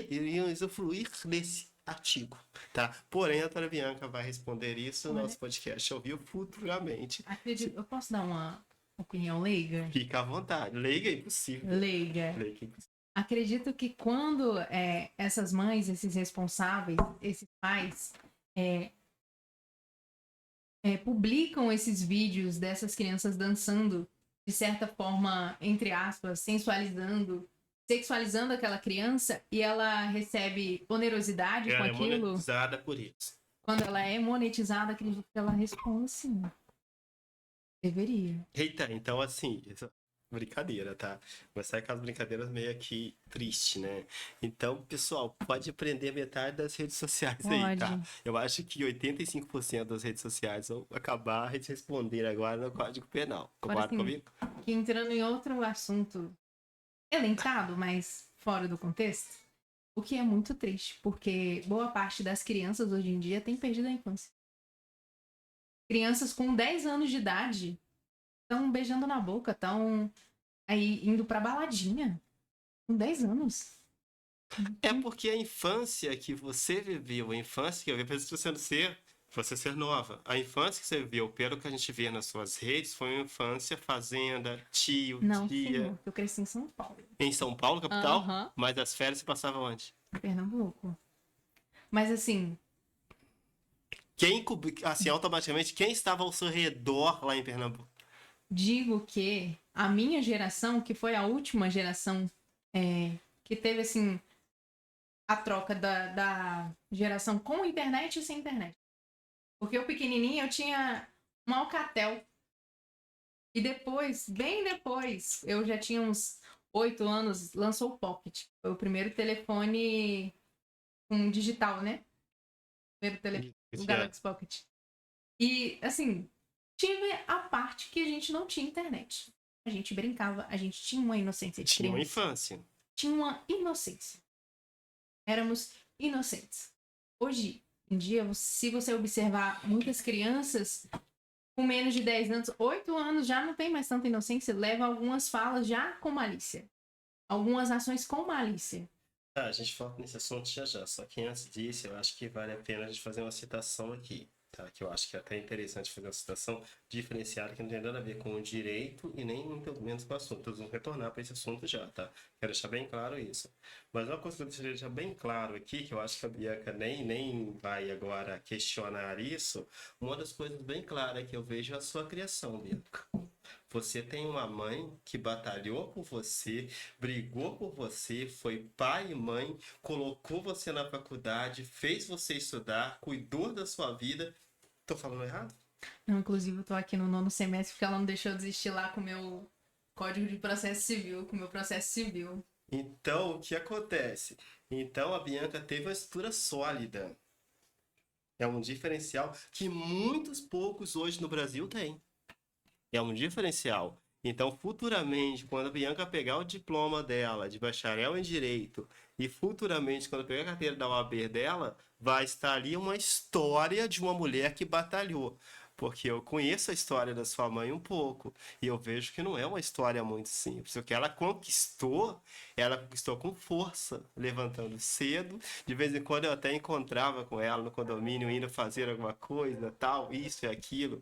iriam usufruir desse artigo, tá? Porém, a doutora Bianca vai responder isso no nosso podcast ao vivo futuramente. Acredito, eu posso dar uma opinião leiga? Fica à vontade. Leiga é impossível. Leiga. Leiga é impossível. Acredito que quando essas mães, esses responsáveis, esses pais publicam esses vídeos dessas crianças dançando, de certa forma, entre aspas, sensualizando, sexualizando aquela criança, e ela recebe onerosidade com Ela é aquilo, monetizada por isso. quando ela é monetizada, acredito que ela responde sim. Deveria. Eita, então assim, brincadeira, tá? Mas sai com as brincadeiras meio aqui triste, né? Então, pessoal, pode prender metade das redes sociais aí, tá? Pode. Eu acho que 85% das redes sociais vão acabar de responder agora no Código Penal. Agora, Concorda comigo? que entrando em outro assunto elencado, mas fora do contexto, o que é muito triste, porque boa parte das crianças hoje em dia tem perdido a infância. Crianças com 10 anos de idade estão beijando na boca, estão aí indo pra baladinha. Com 10 anos. É porque a infância que você viveu, a infância que eu vi, você ser nova. A infância que você viveu, pelo que a gente vê nas suas redes, foi uma infância fazenda, tio, Não, tia. senhor, eu cresci em São Paulo. Em São Paulo, capital? Aham. Mas as férias você passava onde? Pernambuco. Mas assim, Assim, automaticamente, quem estava ao seu redor lá em Pernambuco? digo que a minha geração, que foi a última geração que teve assim a troca da geração com internet e sem internet. Porque eu pequenininha eu tinha um Alcatel. E depois, bem depois, eu já tinha uns 8 anos, lançou o Pocket. Foi o primeiro telefone com digital, né? Primeiro telefone, o Galaxy Pocket. E, assim, tive a parte que a gente não tinha internet. A gente brincava, a gente tinha uma inocência de Tinha uma criança. infância. Tinha uma inocência. Éramos inocentes. Hoje em dia, se você observar muitas crianças com menos de 10 anos, 8 anos, já não tem mais tanta inocência, leva algumas falas já com malícia. Algumas ações com malícia. Tá, a gente foca nesse assunto já já. Só que antes disso, eu acho que vale a pena a gente fazer uma citação aqui. Tá? Que eu acho que é até interessante fazer uma citação diferenciada que não tem nada a ver com o direito e nem muito menos com o assunto. Nós vamos retornar para esse assunto já, tá? Quero deixar bem claro isso. Mas uma coisa que eu gostaria de deixar bem claro aqui, que eu acho que a Bianca nem vai agora questionar isso, uma das coisas bem claras que eu vejo é a sua criação, Bianca. Você tem uma mãe que batalhou por você, brigou por você, foi pai e mãe, colocou você na faculdade, fez você estudar, cuidou da sua vida. Tô falando errado? Não, inclusive, eu tô aqui no 9º semestre porque ela não deixou eu desistir lá com o meu Código de Processo Civil, com o meu processo civil. Então, o que acontece? Então, a Bianca teve uma estrutura sólida. É um diferencial que muitos poucos hoje no Brasil têm. É um diferencial. Então, futuramente, quando a Bianca pegar o diploma dela de bacharel em Direito e futuramente, quando pegar a carteira da OAB dela, vai estar ali uma história de uma mulher que batalhou. Porque eu conheço a história da sua mãe um pouco e eu vejo que não é uma história muito simples. O que ela conquistou com força, levantando cedo. De vez em quando eu até encontrava com ela no condomínio, indo fazer alguma coisa, tal, isso e aquilo.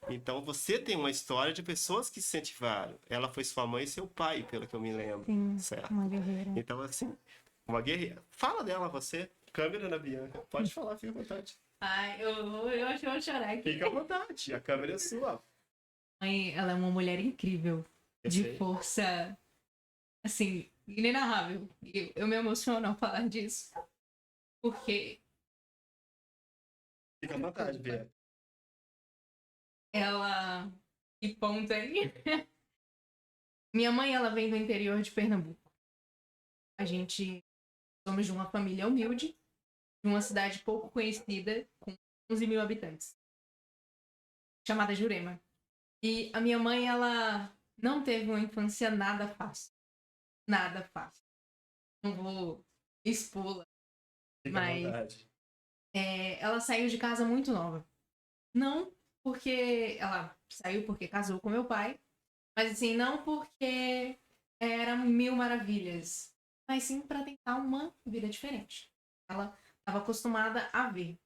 Então você tem uma história de pessoas que se incentivaram. Ela foi sua mãe e seu pai, pelo que eu me lembro, Sim, certo? uma guerreira. Então, assim, uma guerreira. Fala dela, você. Câmera na Bianca. Pode falar, fica à vontade. Ai, eu acho que eu vou chorar aqui. Fica à vontade, a câmera é sua. Ela é uma mulher incrível, Eu de sei. força, assim, inenarrável. E eu me emociono ao falar disso, porque Fica à vontade, Bianca. ela... Que ponto aí? Minha mãe, ela vem do interior de Pernambuco. A gente somos de uma família humilde, de uma cidade pouco conhecida, com 11 mil habitantes, chamada Jurema. E a minha mãe, ela não teve uma infância nada fácil. Nada fácil. Não vou expô-la, Fica à mas vontade. ela saiu de casa muito nova. Não porque ela saiu porque casou com meu pai, mas assim, não porque era mil maravilhas, mas sim para tentar uma vida diferente. Ela estava acostumada a ver,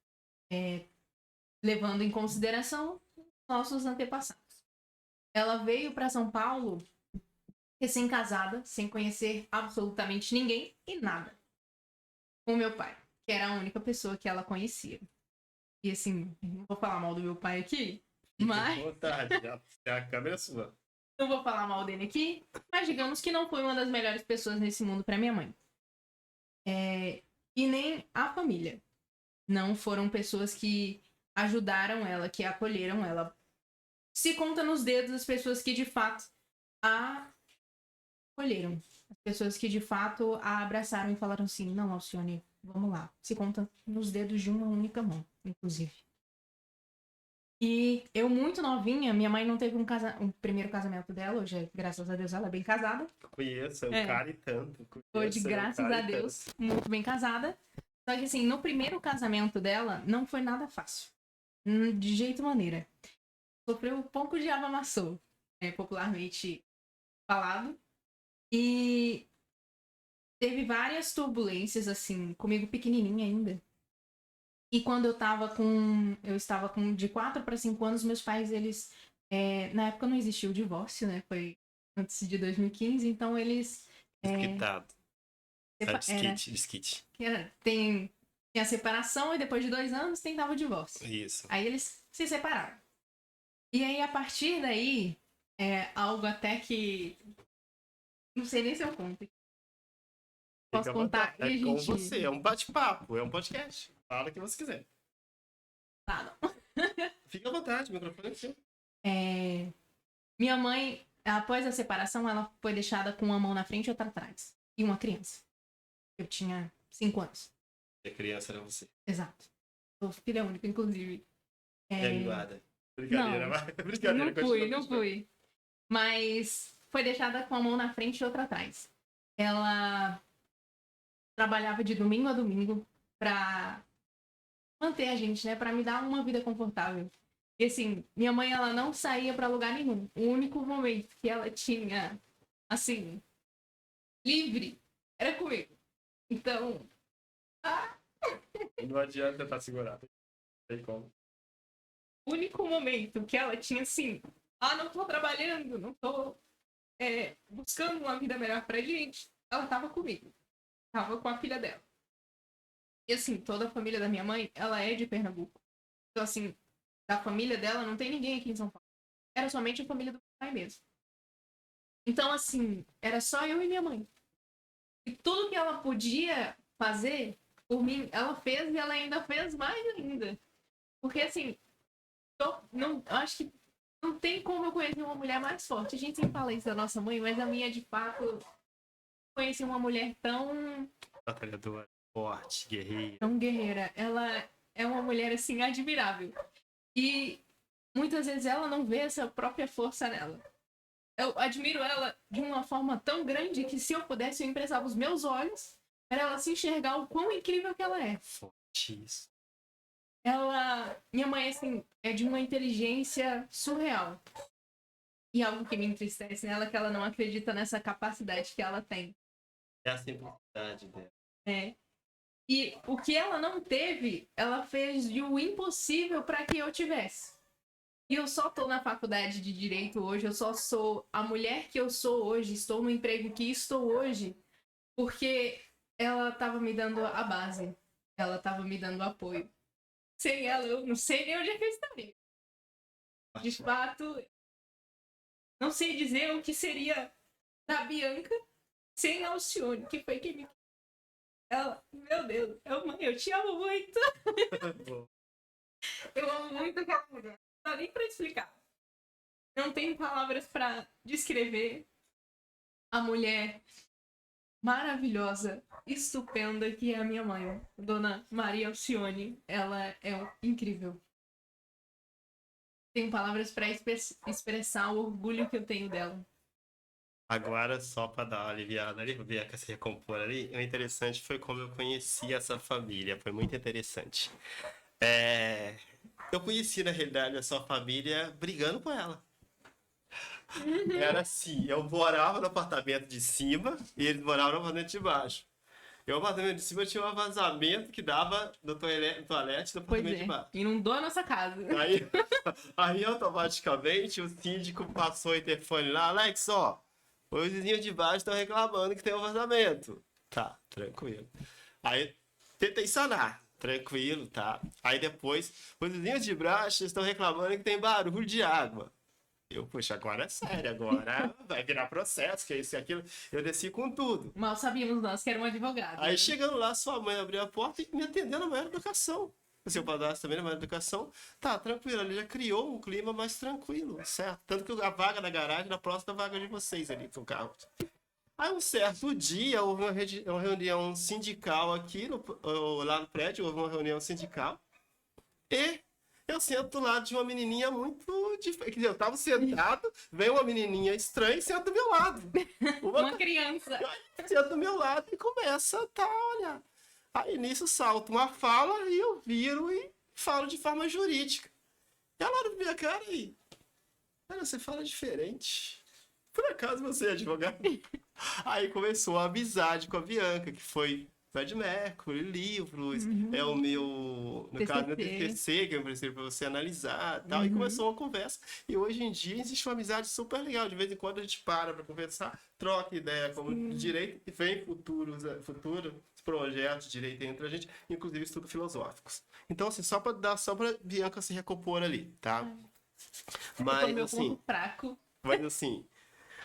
levando em consideração nossos antepassados. Ela veio para São Paulo recém-casada, sem conhecer absolutamente ninguém e nada, com meu pai, que era a única pessoa que ela conhecia. E assim, não vou falar mal do meu pai aqui, Fica à mas vontade. A câmera é sua. não vou falar mal dele aqui, mas digamos que não foi uma das melhores pessoas nesse mundo para minha mãe. E nem a família. Não foram pessoas que ajudaram ela, que acolheram ela. Se conta nos dedos as pessoas que de fato a acolheram. As pessoas que de fato a abraçaram e falaram assim: não, Alcione, vamos lá. Se conta nos dedos de uma única mão, inclusive. E eu, muito novinha, minha mãe não teve um primeiro casamento dela. Hoje, graças a Deus, ela é bem casada. Conheço, é um É. cara e tanto. Hoje, Conheço, é um graças cara a e Deus, tanto. muito bem casada. Só que assim, no primeiro casamento dela, não foi nada fácil. De jeito maneira. Sofreu um pouco de ava amassou, popularmente falado. E teve várias turbulências, assim, comigo pequenininha ainda. E quando eu estava com de 4 para 5 anos, meus pais, eles, na época não existia o divórcio, né? Foi antes de 2015, então eles, Desquitado. Sai era, desquite. tem a separação e depois de 2 anos tentava o divórcio. Isso. Aí eles se separaram. E aí, a partir daí, algo até que não sei nem se eu conto. Posso Fica à contar? vontade. E É a com gente... você, é um bate-papo, é um podcast. Fala o que você quiser. Ah, não. Fica à vontade, o microfone é seu. Minha mãe, após a separação, ela foi deixada com uma mão na frente e outra atrás. E uma criança. Eu tinha 5 anos. E a criança era você. Exato. Sou filha única, inclusive. É mimada. Brincadeira, Não, vai. Brincadeira, não continua, não continua. fui. Mas foi deixada com a mão na frente e outra atrás. Ela trabalhava de domingo a domingo pra manter a gente, né? Pra me dar uma vida confortável. E assim, minha mãe, ela não saía pra lugar nenhum. O único momento que ela tinha, assim, livre, era comigo. Então, Não adianta tentar segurar. Não tem como. o único momento que ela tinha, assim, não tô trabalhando, não tô buscando uma vida melhor pra gente, ela tava comigo. Tava com a filha dela. E assim, toda a família da minha mãe, ela é de Pernambuco. Então, assim, da família dela não tem ninguém aqui em São Paulo. Era somente a família do pai mesmo. Então, assim, era só eu e minha mãe. E tudo que ela podia fazer por mim, ela fez e ela ainda fez mais ainda. Porque, assim, não, eu acho que não tem como eu conhecer uma mulher mais forte. A gente sempre fala isso da nossa mãe, mas a minha, de fato, conheci uma mulher Batalhadora, forte, guerreira. tão guerreira. Ela é uma mulher, assim, admirável. E muitas vezes ela não vê essa própria força nela. Eu admiro ela de uma forma tão grande que se eu pudesse, eu emprestava os meus olhos para ela se enxergar o quão incrível que ela é. Forte isso. Minha mãe, assim, é de uma inteligência surreal. E algo que me entristece nela é que ela não acredita nessa capacidade que ela tem. É a simplicidade dela. Né? E o que ela não teve, ela fez de o impossível para que eu tivesse. E eu só tô na faculdade de Direito hoje, eu só sou a mulher que eu sou hoje, estou no emprego que estou hoje, porque ela tava me dando a base, ela tava me dando apoio. Sem ela, eu não sei nem onde é que eu estaria. De fato, não sei dizer o que seria da Bianca sem a Alcione, que foi quem me... Ela, meu Deus, eu te amo muito. Eu amo muito aquela mulher. Não dá nem pra explicar. Não tenho palavras pra descrever a mulher maravilhosa, estupenda que é a minha mãe, Dona Maria Alcione. Ela é incrível. Tenho palavras pra expressar o orgulho que eu tenho dela. Agora, só para dar uma aliviada ali, pra Bianca se recompor ali, o interessante foi como eu conheci essa família. Foi muito interessante. Eu conheci, na realidade, a sua família brigando com ela. Era assim, eu morava no apartamento de cima e eles moravam no apartamento de baixo. E o apartamento de cima tinha um vazamento que dava no toalete do Pois apartamento de é, baixo. inundou a nossa casa. Aí, aí automaticamente o síndico passou o interfone lá, Alex, ó, os vizinhos de baixo estão reclamando que tem um vazamento. Tá, tranquilo. Aí tentei sanar, tranquilo, tá. Aí depois, os vizinhos de baixo estão reclamando que tem barulho de água. Eu, poxa, agora é sério, agora vai virar processo, que é isso e aquilo. Eu desci com tudo. Mal sabíamos nós que era um advogado. Aí Né? chegando lá, sua mãe abriu a porta e me atendeu na maior educação. O seu padrasto também na maior educação. Tá, tranquilo, ele já criou um clima mais tranquilo, certo? Tanto que a vaga da garagem na próxima vaga de vocês ali com o carro. Aí um certo dia houve uma reunião sindical aqui, lá no prédio, houve uma reunião sindical. E eu sento do lado de uma menininha muito diferente. Quer dizer, eu tava sentado, vem uma menininha estranha e senta do meu lado. Uma criança. Senta do meu lado e começa, tá, olha. Aí nisso salta uma fala e eu viro e falo de forma jurídica. E ela olha pra minha cara e... Olha, você fala diferente. Por acaso você é advogado? Aí começou a amizade com a Bianca, que foi Fred Mercury, livros, é o meu, no caso, meu TCC, que eu preciso para você analisar e tal. E começou uma conversa. E hoje em dia existe uma amizade super legal. De vez em quando a gente para conversar, troca ideia como direito, e vem futuros projetos de direito entre a gente, inclusive estudos filosóficos. Então, assim, só para Bianca se recompor ali, tá? Mas, assim, fraco. Mas assim,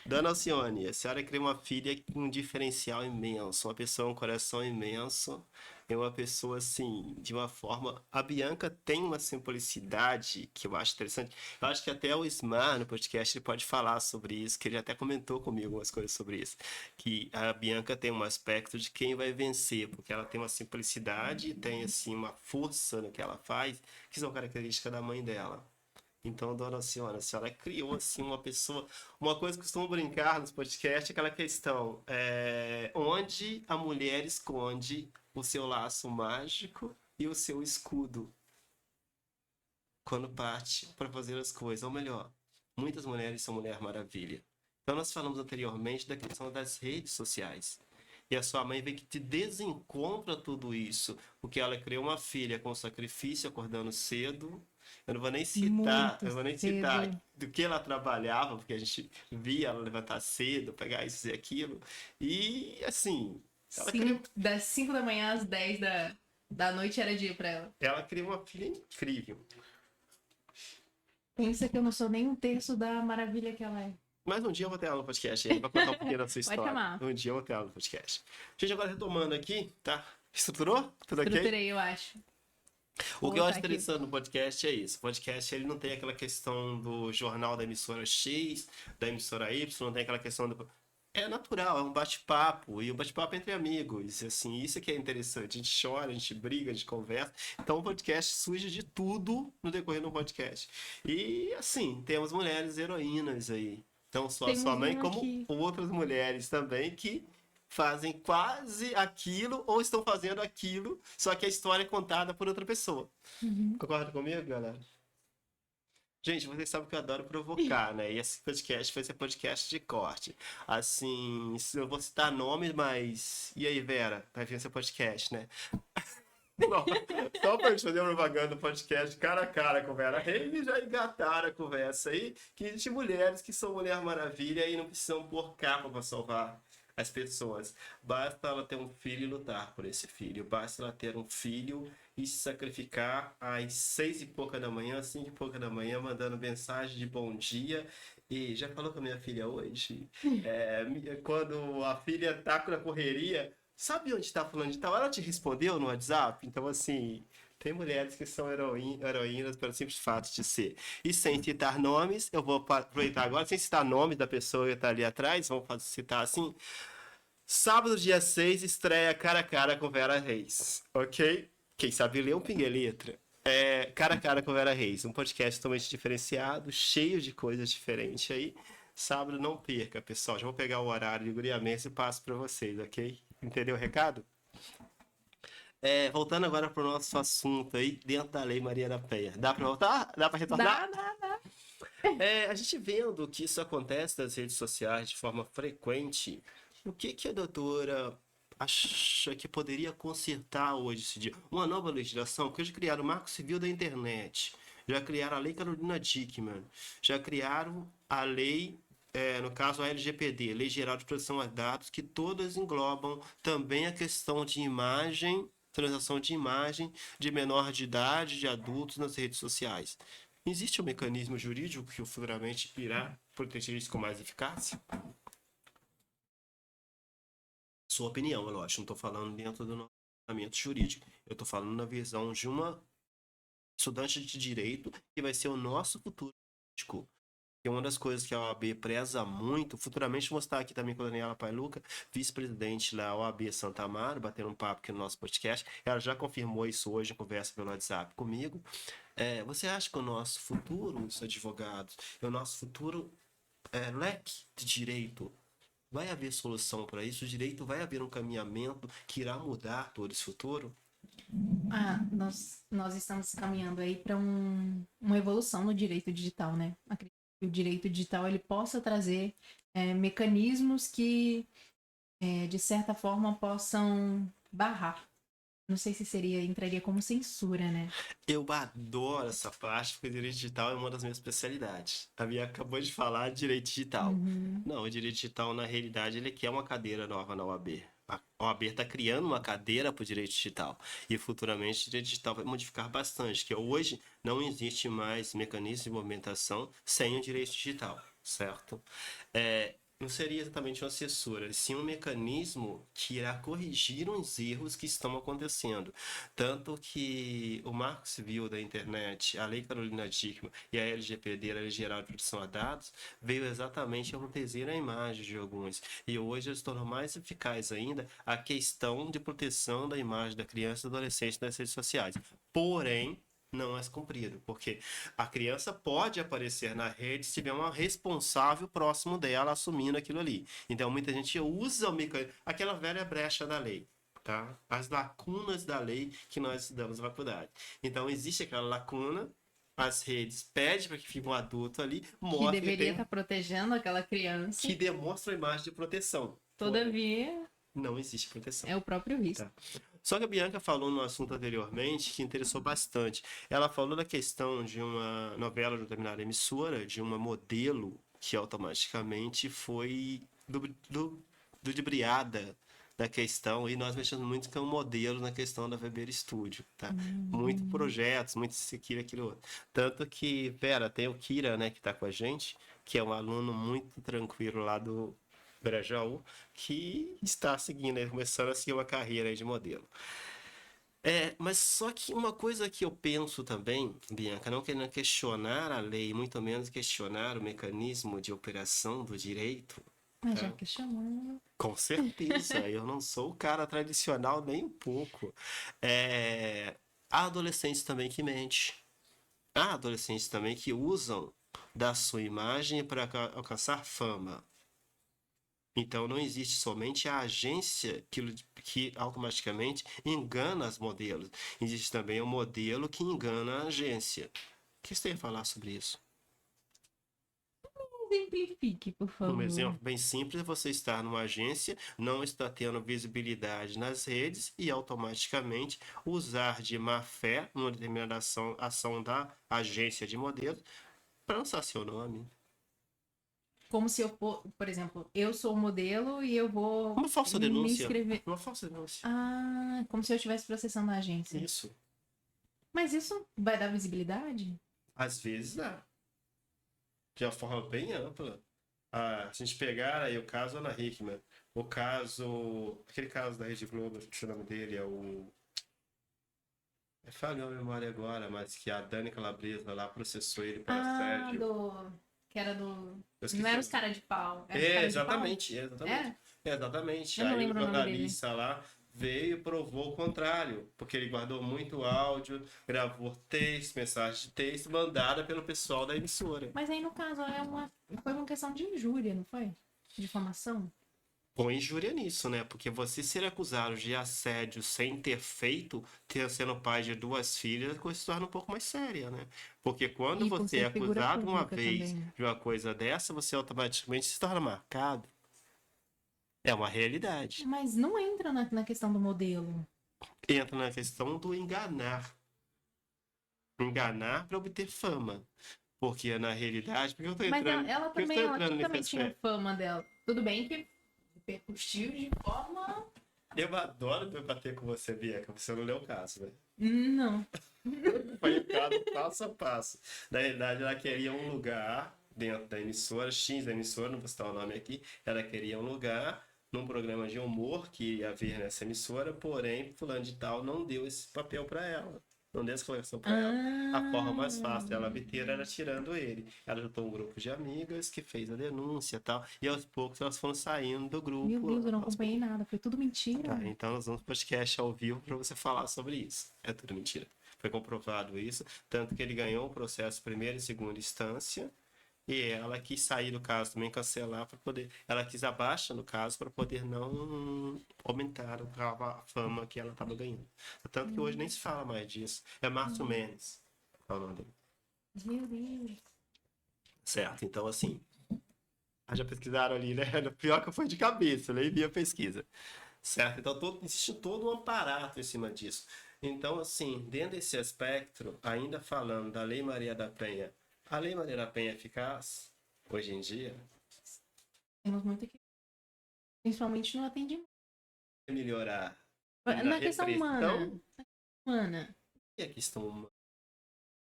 Dona Alcione, a senhora criou uma filha com um diferencial imenso, uma pessoa com um coração imenso, é uma pessoa assim, de uma forma... A Bianca tem uma simplicidade que eu acho interessante. Eu acho que até o Ismar, no podcast, ele pode falar sobre isso, que ele até comentou comigo umas coisas sobre isso. Que a Bianca tem um aspecto de quem vai vencer, porque ela tem uma simplicidade e tem, assim, uma força no que ela faz, que são características da mãe dela. Então, Dona Alcione, a senhora criou, assim, uma pessoa... Uma coisa que costumo brincar nos podcasts é aquela questão, onde a mulher esconde o seu laço mágico e o seu escudo quando parte para fazer as coisas. Ou melhor, muitas mulheres são Mulher Maravilha. Então, nós falamos anteriormente da questão das redes sociais. E a sua mãe veio que te desencontra tudo isso, porque ela criou uma filha com sacrifício, acordando cedo. Eu não vou nem citar, do que ela trabalhava, porque a gente via ela levantar cedo, pegar isso e aquilo. E assim, das 5 da manhã às 10 da noite era dia pra ela. Ela criou uma filha incrível. Pensa que eu não sou nem um terço da maravilha que ela é. Mas um dia eu vou ter ela no podcast aí, pra contar um pouquinho da sua Pode história. chamar. Um dia eu vou ter ela no podcast. Gente, agora retomando aqui, tá? Estruturou? Tudo ok? Estruturei, eu acho. O Vou que eu botar acho aqui. interessante no podcast é isso. O podcast ele não tem aquela questão do jornal da emissora X, da emissora Y, não tem aquela questão do. É natural, é um bate-papo, e um bate-papo entre amigos. E assim, isso que é interessante. A gente chora, a gente briga, a gente conversa. Então o podcast surge de tudo no decorrer do podcast. E assim, temos mulheres heroínas aí. Não só a sua Temos mãe, uma como aqui. outras mulheres também que fazem quase aquilo ou estão fazendo aquilo, só que a história é contada por outra pessoa. Uhum. Concorda comigo, galera? Gente, vocês sabem que eu adoro provocar, né? E esse podcast vai ser podcast de corte. Assim, eu vou citar nomes, mas. E aí, Vera? Vai vir seu podcast, né? Não, só pra gente fazer uma propaganda do podcast cara a cara com Vera Reis, já engataram a conversa aí, que existem mulheres que são Mulher Maravilha e não precisam pôr capa pra salvar as pessoas. Basta ela ter um filho e lutar por esse filho. Basta ela ter um filho e se sacrificar às 6h pouca da manhã, 5h pouca da manhã, mandando mensagem de bom dia. E já falou com a minha filha hoje? Quando a filha tá na correria, sabe onde tá falando de tal? Ela te respondeu no WhatsApp? Então, assim, tem mulheres que são heroínas pelo simples fato de ser. E sem citar nomes, eu vou aproveitar agora, sem citar nomes da pessoa que tá ali atrás, vamos citar assim. Sábado, dia 6, estreia Cara a Cara com Vera Reis, ok? Quem sabe ler um pingue letra. Cara a Cara com Vera Reis, um podcast totalmente diferenciado, cheio de coisas diferentes aí. Sábado não perca, pessoal. Já vou pegar o horário de guriamento e passo para vocês, ok? Entendeu o recado? Voltando agora para o nosso assunto aí, dentro da Lei Maria da Penha. Dá para voltar? Dá para retornar? Dá. A gente vendo que isso acontece nas redes sociais de forma frequente, o que a doutora acha que poderia consertar hoje esse dia? Uma nova legislação, porque já criaram o Marco Civil da Internet, já criaram a Lei Carolina Dickmann, já criaram a lei, no caso a LGPD, Lei Geral de Proteção a Dados, que todas englobam também a questão de imagem, transação de imagem de menor de idade, de adultos nas redes sociais. Existe um mecanismo jurídico que futuramente irá proteger isso com mais eficácia? Sua opinião, é lógico. Não estou falando dentro do nosso ordenamento jurídico. Eu estou falando na visão de uma estudante de direito que vai ser o nosso futuro jurídico. Que é uma das coisas que a OAB preza muito. Futuramente vou estar aqui também com a Daniela Pailuca, vice-presidente da OAB Santa Amaro, batendo um papo aqui no nosso podcast. Ela já confirmou isso hoje em conversa pelo WhatsApp comigo. Você acha que o nosso futuro, os advogados, o nosso futuro leque de direito, vai haver solução para isso? O direito vai haver um caminhamento que irá mudar todo esse futuro? Nós estamos caminhando aí para uma evolução no direito digital, né? Acredito que o direito digital ele possa trazer mecanismos que, de certa forma, possam barrar. Não sei se entraria como censura, né? Eu adoro essa parte, porque direito digital é uma das minhas especialidades. A minha acabou de falar de direito digital. Uhum. Não, o direito digital, na realidade, ele quer uma cadeira nova na OAB. A OAB está criando uma cadeira para o direito digital. E futuramente o direito digital vai modificar bastante, que hoje não existe mais mecanismo de movimentação sem o direito digital, certo? Não seria exatamente uma censura, sim um mecanismo que irá corrigir os erros que estão acontecendo. Tanto que o Marco Civil da Internet, a Lei Carolina Dickmann e a LGPD, a Lei Geral de Proteção a Dados, veio exatamente a proteger a imagem de alguns. E hoje eles tornam mais eficaz ainda a questão de proteção da imagem da criança e do adolescente nas redes sociais. Porém, não é cumprido, porque a criança pode aparecer na rede se tiver uma responsável próximo dela assumindo aquilo ali. Então muita gente usa o mecanismo, aquela velha brecha da lei, tá? As lacunas da lei que nós estudamos na faculdade. Então existe aquela lacuna, as redes pedem para que fique um adulto ali, Que mostra que deveria tem, estar protegendo aquela criança. que demonstra a imagem de proteção. Todavia, Não existe proteção. é o próprio risco. Tá. Só que a Bianca falou no assunto anteriormente que interessou bastante. Ela falou da questão de uma novela de uma determinada emissora, de uma modelo que automaticamente foi ludibriada na questão, e nós mexemos muito com o modelo na questão da Weber Studio, tá? Muito projetos, muito isso, aquilo, outro. Tanto que, Vera, tem o Kira, né, que tá com a gente, que é um aluno muito tranquilo lá do Grajaú, que está seguindo, começando a seguir uma carreira aí de modelo. Mas só que uma coisa que eu penso também, Bianca, não querendo questionar a lei, muito menos questionar o mecanismo de operação do direito, Mas já tá? que chamou. Com certeza, eu não sou o cara tradicional nem um pouco. Há adolescentes também que mentem. Há adolescentes também que usam da sua imagem para alcançar fama. Então não existe somente a agência que automaticamente engana as modelos. Existe também o modelo que engana a agência. O que você tem a falar sobre isso? Exemplifique, por Um favor. exemplo bem simples é você estar numa agência, não está tendo visibilidade nas redes e automaticamente usar de má fé uma determinada ação da agência de modelos para lançar seu nome. Como se eu, por exemplo, eu sou modelo e eu vou Uma falsa me denúncia. inscrever. Uma falsa denúncia. Ah, como se eu estivesse processando a agência. Isso. Mas isso vai dar visibilidade? Às vezes dá. De uma forma bem ampla. A gente pegar aí o caso Ana Hickman, o caso. Aquele caso da Rede Globo, o nome dele é o. Falhou a memória agora, mas que a Dani Calabresa lá processou ele por assédio. Que era do. Eu Não era esqueci. os caras de pau. Era os caras de pau? Exatamente. Exatamente. Eu não Aí o lembro o nome dele. jornalista lá veio e provou o contrário, porque ele guardou muito áudio, gravou texto, mensagem de texto mandada pelo pessoal da emissora. Mas aí, no caso, foi uma questão de injúria, não foi? Difamação? Põe injúria nisso, né? Porque você ser acusado de assédio sem ter feito, sendo pai de 2 filhas, a coisa se torna um pouco mais séria, né? Porque quando E por você é ser figura acusado uma pública vez também. de uma coisa dessa, você automaticamente se torna marcado. É uma realidade. Mas não entra na questão do modelo. Entra na questão do enganar. Enganar para obter fama. Porque na realidade, porque eu tô Mas entrando, ela porque eu tô entrando nesse também tinha aspecto. fama dela. Tudo bem que repercutiu de forma. Eu adoro debater com você, Bianca. Você não leu o caso, né? Não. Foi o caso passo a passo. Na realidade, ela queria um lugar dentro da emissora, X da emissora, não vou citar o nome aqui. Ela queria um lugar num programa de humor que ia haver nessa emissora, porém, fulano de tal não deu esse papel para ela. Não deu essa colocação para ela. A forma mais fácil dela obter era tirando ele. Ela juntou um grupo de amigas que fez a denúncia e tal. E aos poucos elas foram saindo do grupo. Meu Deus, eu não acompanhei nada. Foi tudo mentira. Tá, então nós vamos podcast ao vivo para você falar sobre isso. É tudo mentira. Foi comprovado isso, tanto que ele ganhou o processo primeira e segunda instância, e ela quis sair do caso também, cancelar para poder, ela quis a baixa no caso para poder não aumentar a fama que ela estava ganhando. Tanto que hoje nem se fala mais disso. É Márcio Mendes, é o nome dele. Meu Deus. Certo, então assim, já pesquisaram ali, né? Pior que foi de cabeça, nem vi a pesquisa. Certo? Então existe todo um aparato em cima disso. Então, assim, dentro desse aspecto, ainda falando da Lei Maria da Penha, a Lei Maria da Penha é eficaz hoje em dia? Temos muito aqui. Principalmente no atendimento. Melhorar Na questão humana. Humana. E a questão humana?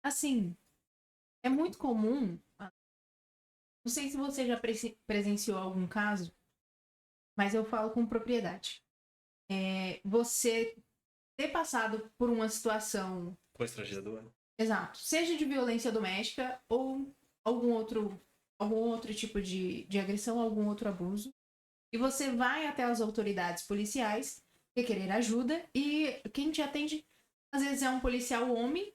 Assim, é muito comum. Não sei se você já presenciou algum caso, mas eu falo com propriedade. Você ter passado por uma situação. Constrangedora? Exato. Seja de violência doméstica ou algum outro tipo de agressão, algum outro abuso. E você vai até as autoridades policiais requerer ajuda e quem te atende, às vezes é um policial homem,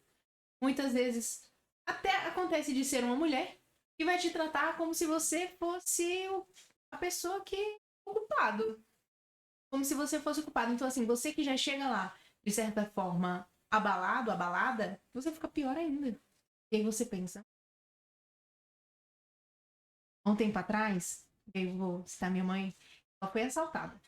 muitas vezes até acontece de ser uma mulher, que vai te tratar como se você fosse a pessoa que é o culpado. Como se você fosse o culpado. Então, assim, você que já chega lá, de certa forma, abalada, você fica pior ainda. E aí você pensa. Há um tempo atrás, eu vou citar minha mãe, ela foi assaltada.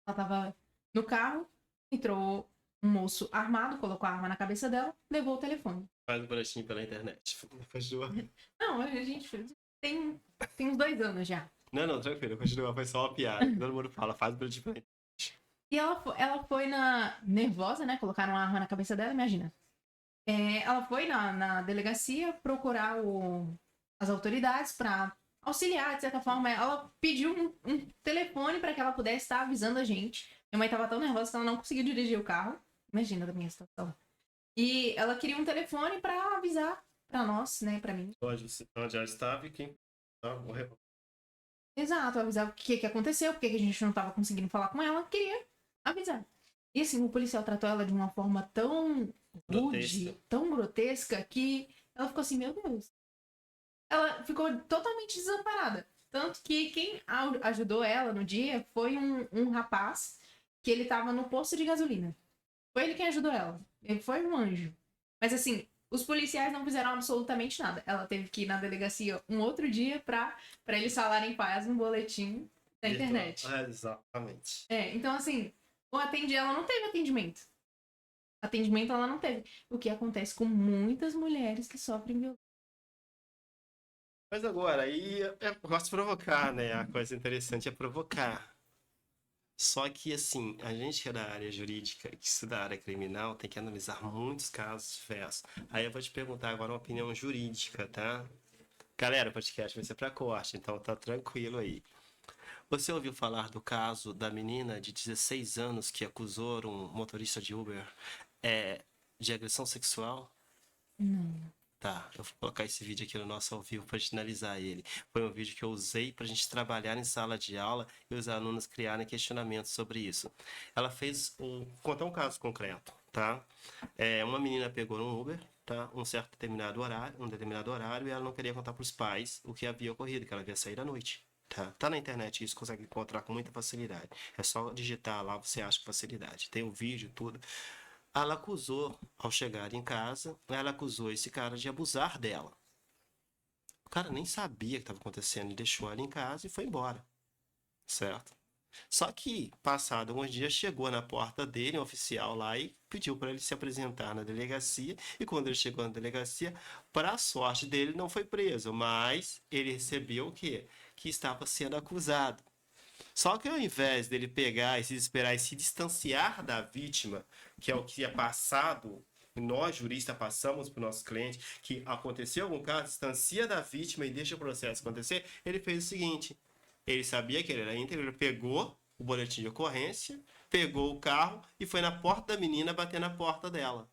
Ela tava no carro, entrou um moço armado, colocou a arma na cabeça dela, levou o telefone. Faz um boletim pela internet. Não, a gente tem uns 2 anos já. Não, tranquilo, continua, foi só uma piada. Todo mundo fala, faz o diferente. E ela foi nervosa, né? Colocaram uma arma na cabeça dela, imagina. Ela foi na delegacia procurar as autoridades para auxiliar, de certa forma. Ela pediu um telefone para que ela pudesse estar avisando a gente. Minha mãe estava tão nervosa que ela não conseguia dirigir o carro. Imagina da minha situação. E ela queria um telefone para avisar para nós, né, para mim. Onde ela estava e quem morreu. Exato, avisar o que aconteceu, porque que a gente não estava conseguindo falar com ela, queria avisar. E assim, o policial tratou ela de uma forma tão rude, tão grotesca, que ela ficou assim, meu Deus. Ela ficou totalmente desamparada. Tanto que quem ajudou ela no dia foi um rapaz que ele tava no posto de gasolina. Foi ele quem ajudou ela. Ele foi um anjo. Mas assim, os policiais não fizeram absolutamente nada. Ela teve que ir na delegacia um outro dia pra eles falarem paz no boletim da internet. Exatamente. Então assim, ela não teve atendimento. Atendimento ela não teve. O que acontece com muitas mulheres que sofrem violência. Mas agora, aí eu gosto de provocar, né? A coisa interessante é provocar. Só que, assim, a gente que é da área jurídica, que estuda a área criminal, tem que analisar muitos casos diversos. Aí eu vou te perguntar agora uma opinião jurídica, tá? Galera, o podcast vai ser pra corte, então tá tranquilo aí. Você ouviu falar do caso da menina de 16 anos que acusou um motorista de Uber de agressão sexual? Não. Tá, eu vou colocar esse vídeo aqui no nosso ao vivo para finalizar ele. Foi um vídeo que eu usei para a gente trabalhar em sala de aula e os alunos criarem questionamentos sobre isso. Ela fez vou contar um caso concreto, tá? Uma menina pegou no Uber, tá? Um determinado horário, e ela não queria contar para os pais o que havia ocorrido, que ela havia saído à noite. Tá na internet, isso consegue encontrar com muita facilidade. É só digitar lá, você acha com facilidade. Tem o vídeo, tudo. Ela acusou, ao chegar em casa, ela acusou esse cara de abusar dela. O cara nem sabia o que estava acontecendo, ele deixou ela em casa e foi embora, certo? Só que, passado alguns dias, chegou na porta dele um oficial lá e pediu para ele se apresentar na delegacia. E quando ele chegou na delegacia, para a sorte dele, não foi preso, mas ele recebeu o quê? Que estava sendo acusado. Só que ao invés dele pegar e se desesperar e se distanciar da vítima, que é o que é passado, nós juristas passamos para o nosso cliente, que aconteceu algum caso, distancia da vítima e deixa o processo acontecer, ele fez o seguinte: ele sabia que ele era íntegro, ele pegou o boletim de ocorrência, pegou o carro e foi na porta da menina bater na porta dela.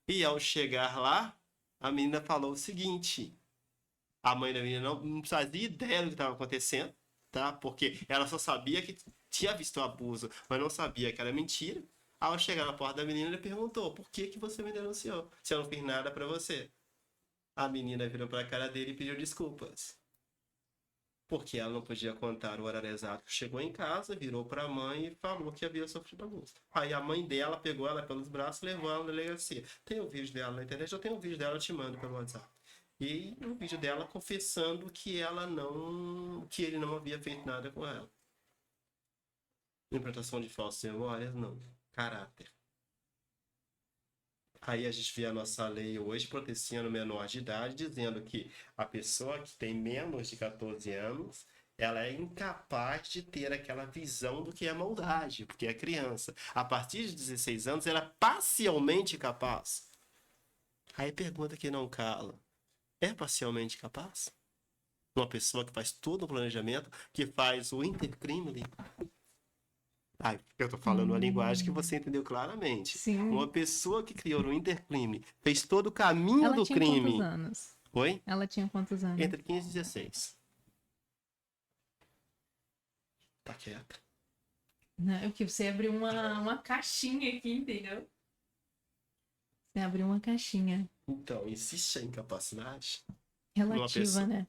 E ao chegar lá, a menina falou o seguinte: a mãe da menina não fazia ideia do que estava acontecendo, tá? Porque ela só sabia que tinha visto o abuso, mas não sabia que era mentira. Ao chegar na porta da menina, ele perguntou: por que você me denunciou? Se eu não fiz nada pra você. A menina virou pra cara dele e pediu desculpas. Porque ela não podia contar o horário exato que chegou em casa, virou pra mãe e falou que havia sofrido abuso. Aí a mãe dela pegou ela pelos braços e levou ela na delegacia. Tem o vídeo dela na internet, eu tenho o vídeo dela, eu te mando pelo WhatsApp. E um vídeo dela confessando que que ele não havia feito nada com ela. Implantação de falsas memórias, não. Caráter. Aí a gente vê a nossa lei hoje protegendo menor de idade, dizendo que a pessoa que tem menos de 14 anos, ela é incapaz de ter aquela visão do que é maldade, porque é criança. A partir de 16 anos, ela é parcialmente capaz. Aí pergunta que não cala: é parcialmente capaz? Uma pessoa que faz todo o planejamento, que faz o intercrime. Eu tô falando a linguagem que você entendeu claramente. Sim. Uma pessoa que criou o intercrime, fez todo o caminho Ela do tinha crime. quantos anos? Oi? Ela tinha quantos anos? Entre 15 e 16. Tá quieta. Não, é que você abriu uma caixinha aqui, entendeu? Você abriu uma caixinha Então, existe a incapacidade? relativa, pessoa- né?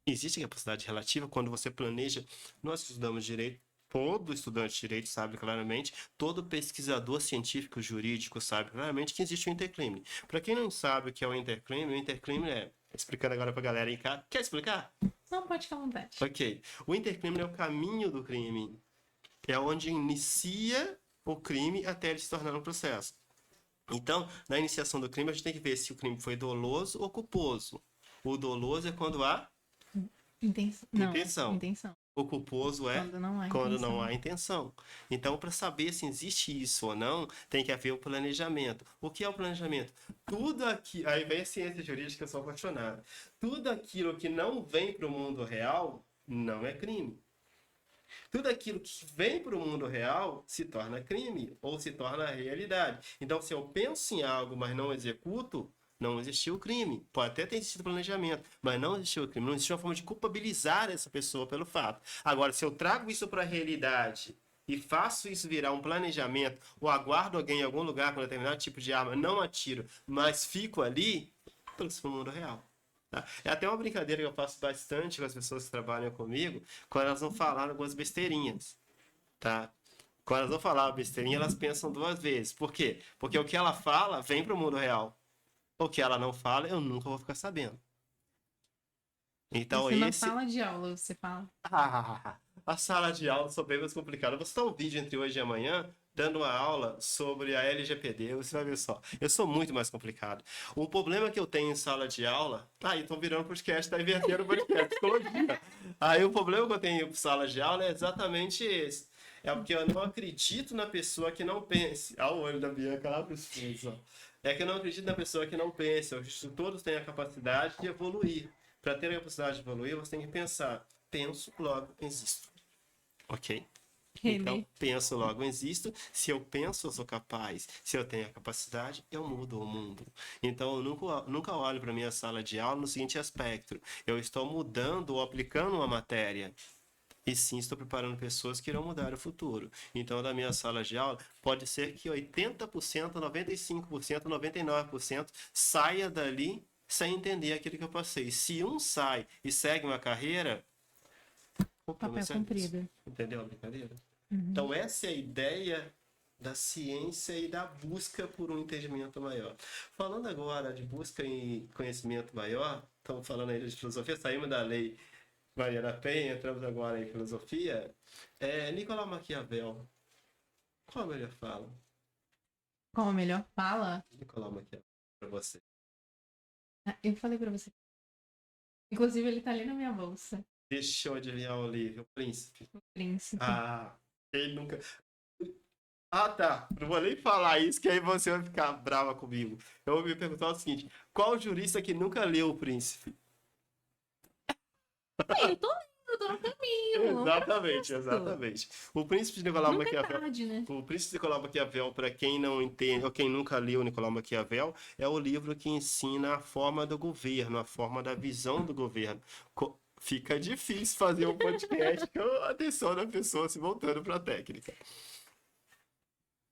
Existe a incapacidade relativa quando você planeja. Nós que estudamos direito, todo estudante de direito sabe claramente, todo pesquisador científico jurídico sabe claramente que existe o intercrime. Para quem não sabe o que é o intercrime é, explicando agora pra galera aí, quer explicar? Não, pode ficar à vontade. Ok. O intercrime é o caminho do crime. É onde inicia o crime até ele se tornar um processo. Então, na iniciação do crime, a gente tem que ver se o crime foi doloso ou culposo. O doloso é quando há Não, Intenção. intenção. O culposo é Quando não há quando intenção. não há intenção. Então, para saber se existe isso ou não, tem que haver o planejamento. O que é o planejamento? Tudo aqui. Aí vem a ciência jurídica, eu sou apaixonado. Tudo aquilo que não vem para o mundo real não é crime. Tudo aquilo que vem para o mundo real se torna crime ou se torna realidade. Então, se eu penso em algo, mas não executo, não existiu crime. Pode até ter existido planejamento, mas não existiu crime. Não existe uma forma de culpabilizar essa pessoa pelo fato. Agora, se eu trago isso para a realidade e faço isso virar um planejamento, ou aguardo alguém em algum lugar com determinado tipo de arma, não atiro, mas fico ali, trouxe para o mundo real. Tá? É até uma brincadeira que eu faço bastante com as pessoas que trabalham comigo, quando elas vão falar algumas besteirinhas, tá? Quando elas vão falar uma besteirinha, elas pensam duas vezes. Por quê? Porque o que ela fala vem para o mundo real. O que ela não fala, eu nunca vou ficar sabendo. Então, Você na esse. sala de aula, você fala. A sala de aula são bem mais complicada. Você está um vídeo entre hoje e amanhã dando uma aula sobre a LGPD, você vai ver só. Eu sou muito mais complicado. O problema que eu tenho em sala de aula. Aí estão virando podcast, tá invertendo o podcast, psicologia. Aí o problema que eu tenho em sala de aula é exatamente esse. É porque eu não acredito na pessoa que não pense. Olha o olho da Bianca lá pros fundos, ó. É que eu não acredito na pessoa que não pensa. Eu acredito que todos têm a capacidade de evoluir. Para ter a capacidade de evoluir, você tem que pensar. Penso, logo existo. Ok? Então, Renê. penso, logo existo. Se eu penso, eu sou capaz. Se eu tenho a capacidade, eu mudo o mundo. Então, eu nunca olho para minha sala de aula no seguinte aspecto: eu estou mudando ou aplicando uma matéria. E sim, estou preparando pessoas que irão mudar o futuro. Então, da minha sala de aula, pode ser que 80%, 95%, 99% saia dali sem entender aquilo que eu passei. Se um sai e segue uma carreira, cumpriu meu Papel serviço. cumprido. Entendeu a brincadeira? Uhum. Então, essa é a ideia da ciência e da busca por um entendimento maior. Falando agora de busca em conhecimento maior, estamos falando aí de filosofia, saímos da lei Maria da Penha, entramos agora em filosofia. Nicolau Maquiavel, qual a melhor fala? Qual a melhor fala? Nicolau Maquiavel, para você. Ah, eu falei pra você. Inclusive, ele tá ali na minha bolsa. Deixa eu adivinhar o livro, O Príncipe. O príncipe. Ah, quem nunca... Ah, tá. Não vou nem falar isso, que aí você vai ficar brava comigo. Eu vou me perguntar o seguinte: qual jurista que nunca leu O Príncipe? Ai, eu tô lendo, eu tô no caminho. Exatamente, Isso. exatamente. O Príncipe de Nicolau Nunca é Maquiavel. tarde, né? O Príncipe de Nicolau Maquiavel, para quem não entende, ou quem nunca leu Nicolau Maquiavel, é o livro que ensina a forma do governo, a forma da visão do governo. Fica difícil fazer um podcast com a atenção da pessoa se voltando para a técnica.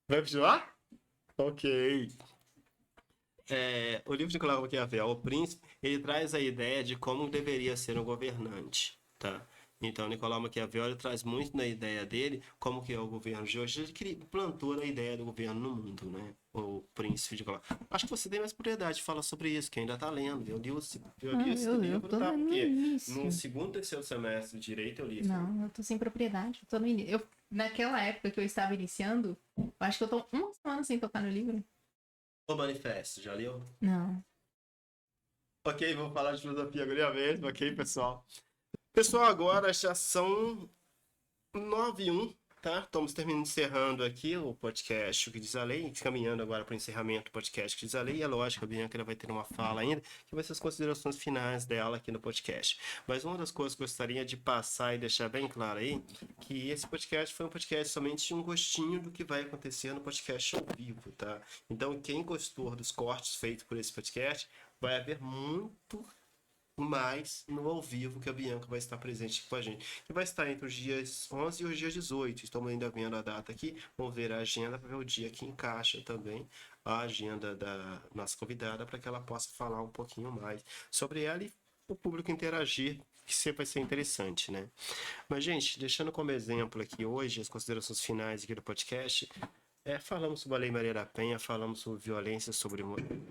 Vai continuar? Ok. O livro de Nicolau Maquiavel, O Príncipe, ele traz a ideia de como deveria ser um governante, tá? Então, Nicolau Maquiavel ele traz muito na ideia dele como que é o governo de hoje. Ele plantou a ideia do governo no mundo, né? O Príncipe de Nicolau. Acho que você tem mais propriedade de falar sobre isso, que ainda tá lendo. Eu li esse Eu livro, tô tá? no Porque início. no segundo, terceiro semestre de Direito eu li esse livro. Não, eu tô sem propriedade. Eu tô no início. Naquela época que eu estava iniciando, eu acho que eu tô uma semana sem tocar no livro. O Manifesto, já leu? Não. Ok, vou falar de filosofia agora mesmo, ok, pessoal? Pessoal, agora já são 9h01, tá? Estamos encerrando aqui o podcast O que diz a lei, caminhando agora para o encerramento do podcast O que diz a lei. E é lógico, a Bianca vai ter uma fala ainda, que vai ser as considerações finais dela aqui no podcast. Mas uma das coisas que eu gostaria de passar e deixar bem claro aí, que esse podcast foi um podcast somente de um gostinho do que vai acontecer no podcast ao vivo, tá? Então, quem gostou dos cortes feitos por esse podcast, vai haver muito mais no ao vivo que a Bianca vai estar presente com a gente. Que vai estar entre os dias 11 e os dias 18. Estamos ainda vendo a data aqui. Vamos ver a agenda para ver o dia que encaixa também a agenda da nossa convidada para que ela possa falar um pouquinho mais sobre ela e o público interagir, que sempre vai ser interessante, né? Mas, gente, deixando como exemplo aqui hoje as considerações finais aqui do podcast, falamos sobre a Lei Maria da Penha, falamos sobre violência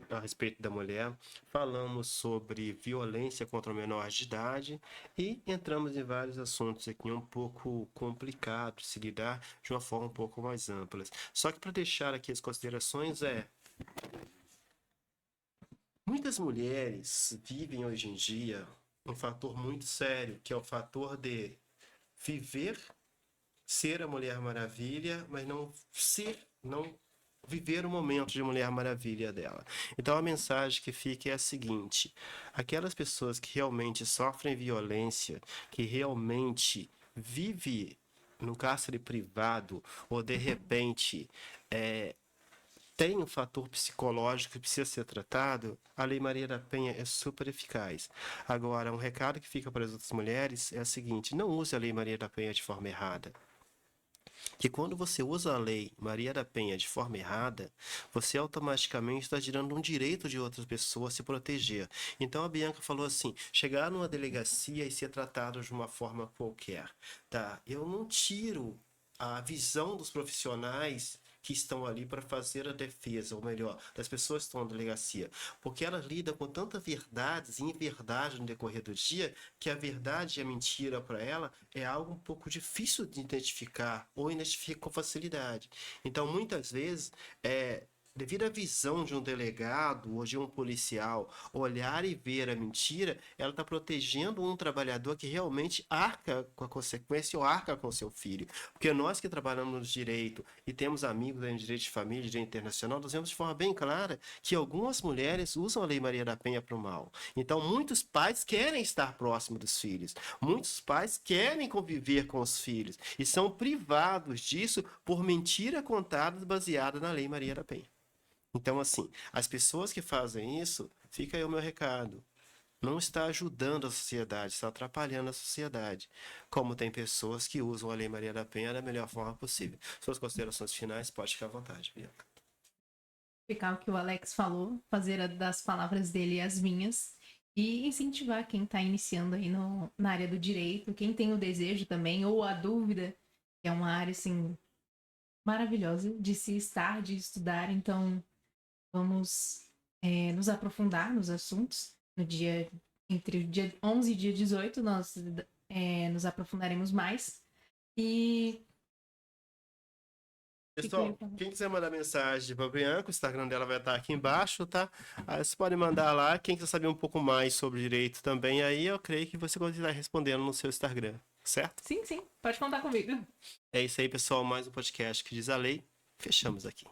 a respeito da mulher, falamos sobre violência contra o menor de idade e entramos em vários assuntos aqui um pouco complicados de se lidar de uma forma um pouco mais ampla. Só que para deixar aqui as considerações muitas mulheres vivem hoje em dia um fator muito sério, que é o fator de viver, ser a Mulher Maravilha, mas não viver o momento de Mulher Maravilha dela. Então a mensagem que fica é a seguinte: aquelas pessoas que realmente sofrem violência, que realmente vivem no cárcere privado, ou de repente tem um fator psicológico que precisa ser tratado, a Lei Maria da Penha é super eficaz. Agora, um recado que fica para as outras mulheres é o seguinte: não use a Lei Maria da Penha de forma errada. Que quando você usa a Lei Maria da Penha de forma errada, você automaticamente está tirando um direito de outras pessoas se proteger. Então a Bianca falou assim: chegar numa delegacia e ser tratado de uma forma qualquer. Tá? Eu não tiro a visão dos profissionais que estão ali para fazer a defesa, ou melhor, das pessoas que estão na delegacia, porque elas lidam com tanta verdades e inverdade no decorrer do dia, que a verdade e a mentira para ela é algo um pouco difícil de identificar, ou identifica com facilidade. Então, muitas vezes, devido à visão de um delegado ou de um policial olhar e ver a mentira, ela está protegendo um trabalhador que realmente arca com a consequência ou arca com seu filho. Porque nós que trabalhamos no direito e temos amigos em direito de família, direito internacional, nós vemos de forma bem clara que algumas mulheres usam a Lei Maria da Penha para o mal. Então, muitos pais querem estar próximo dos filhos, muitos pais querem conviver com os filhos e são privados disso por mentira contada baseada na Lei Maria da Penha. Então, assim, as pessoas que fazem isso, fica aí o meu recado. Não está ajudando a sociedade, está atrapalhando a sociedade. Como tem pessoas que usam a Lei Maria da Penha da melhor forma possível. Suas considerações finais, pode ficar à vontade, Bianca. Ficar o que o Alex falou, fazer das palavras dele as minhas e incentivar quem está iniciando aí na área do direito, quem tem o desejo também ou a dúvida, que é uma área assim maravilhosa de se estar, de estudar. Então, vamos nos aprofundar nos assuntos. Entre o dia 11 e dia 18, nós nos aprofundaremos mais. E Pessoal, quem quiser mandar mensagem para a Bianca, o Instagram dela vai estar aqui embaixo, tá? Aí você pode mandar lá. Quem quiser saber um pouco mais sobre direito também, aí eu creio que você conseguirá respondendo no seu Instagram, certo? sim, pode contar comigo. É isso aí, pessoal. Mais um podcast que diz a lei. Fechamos aqui.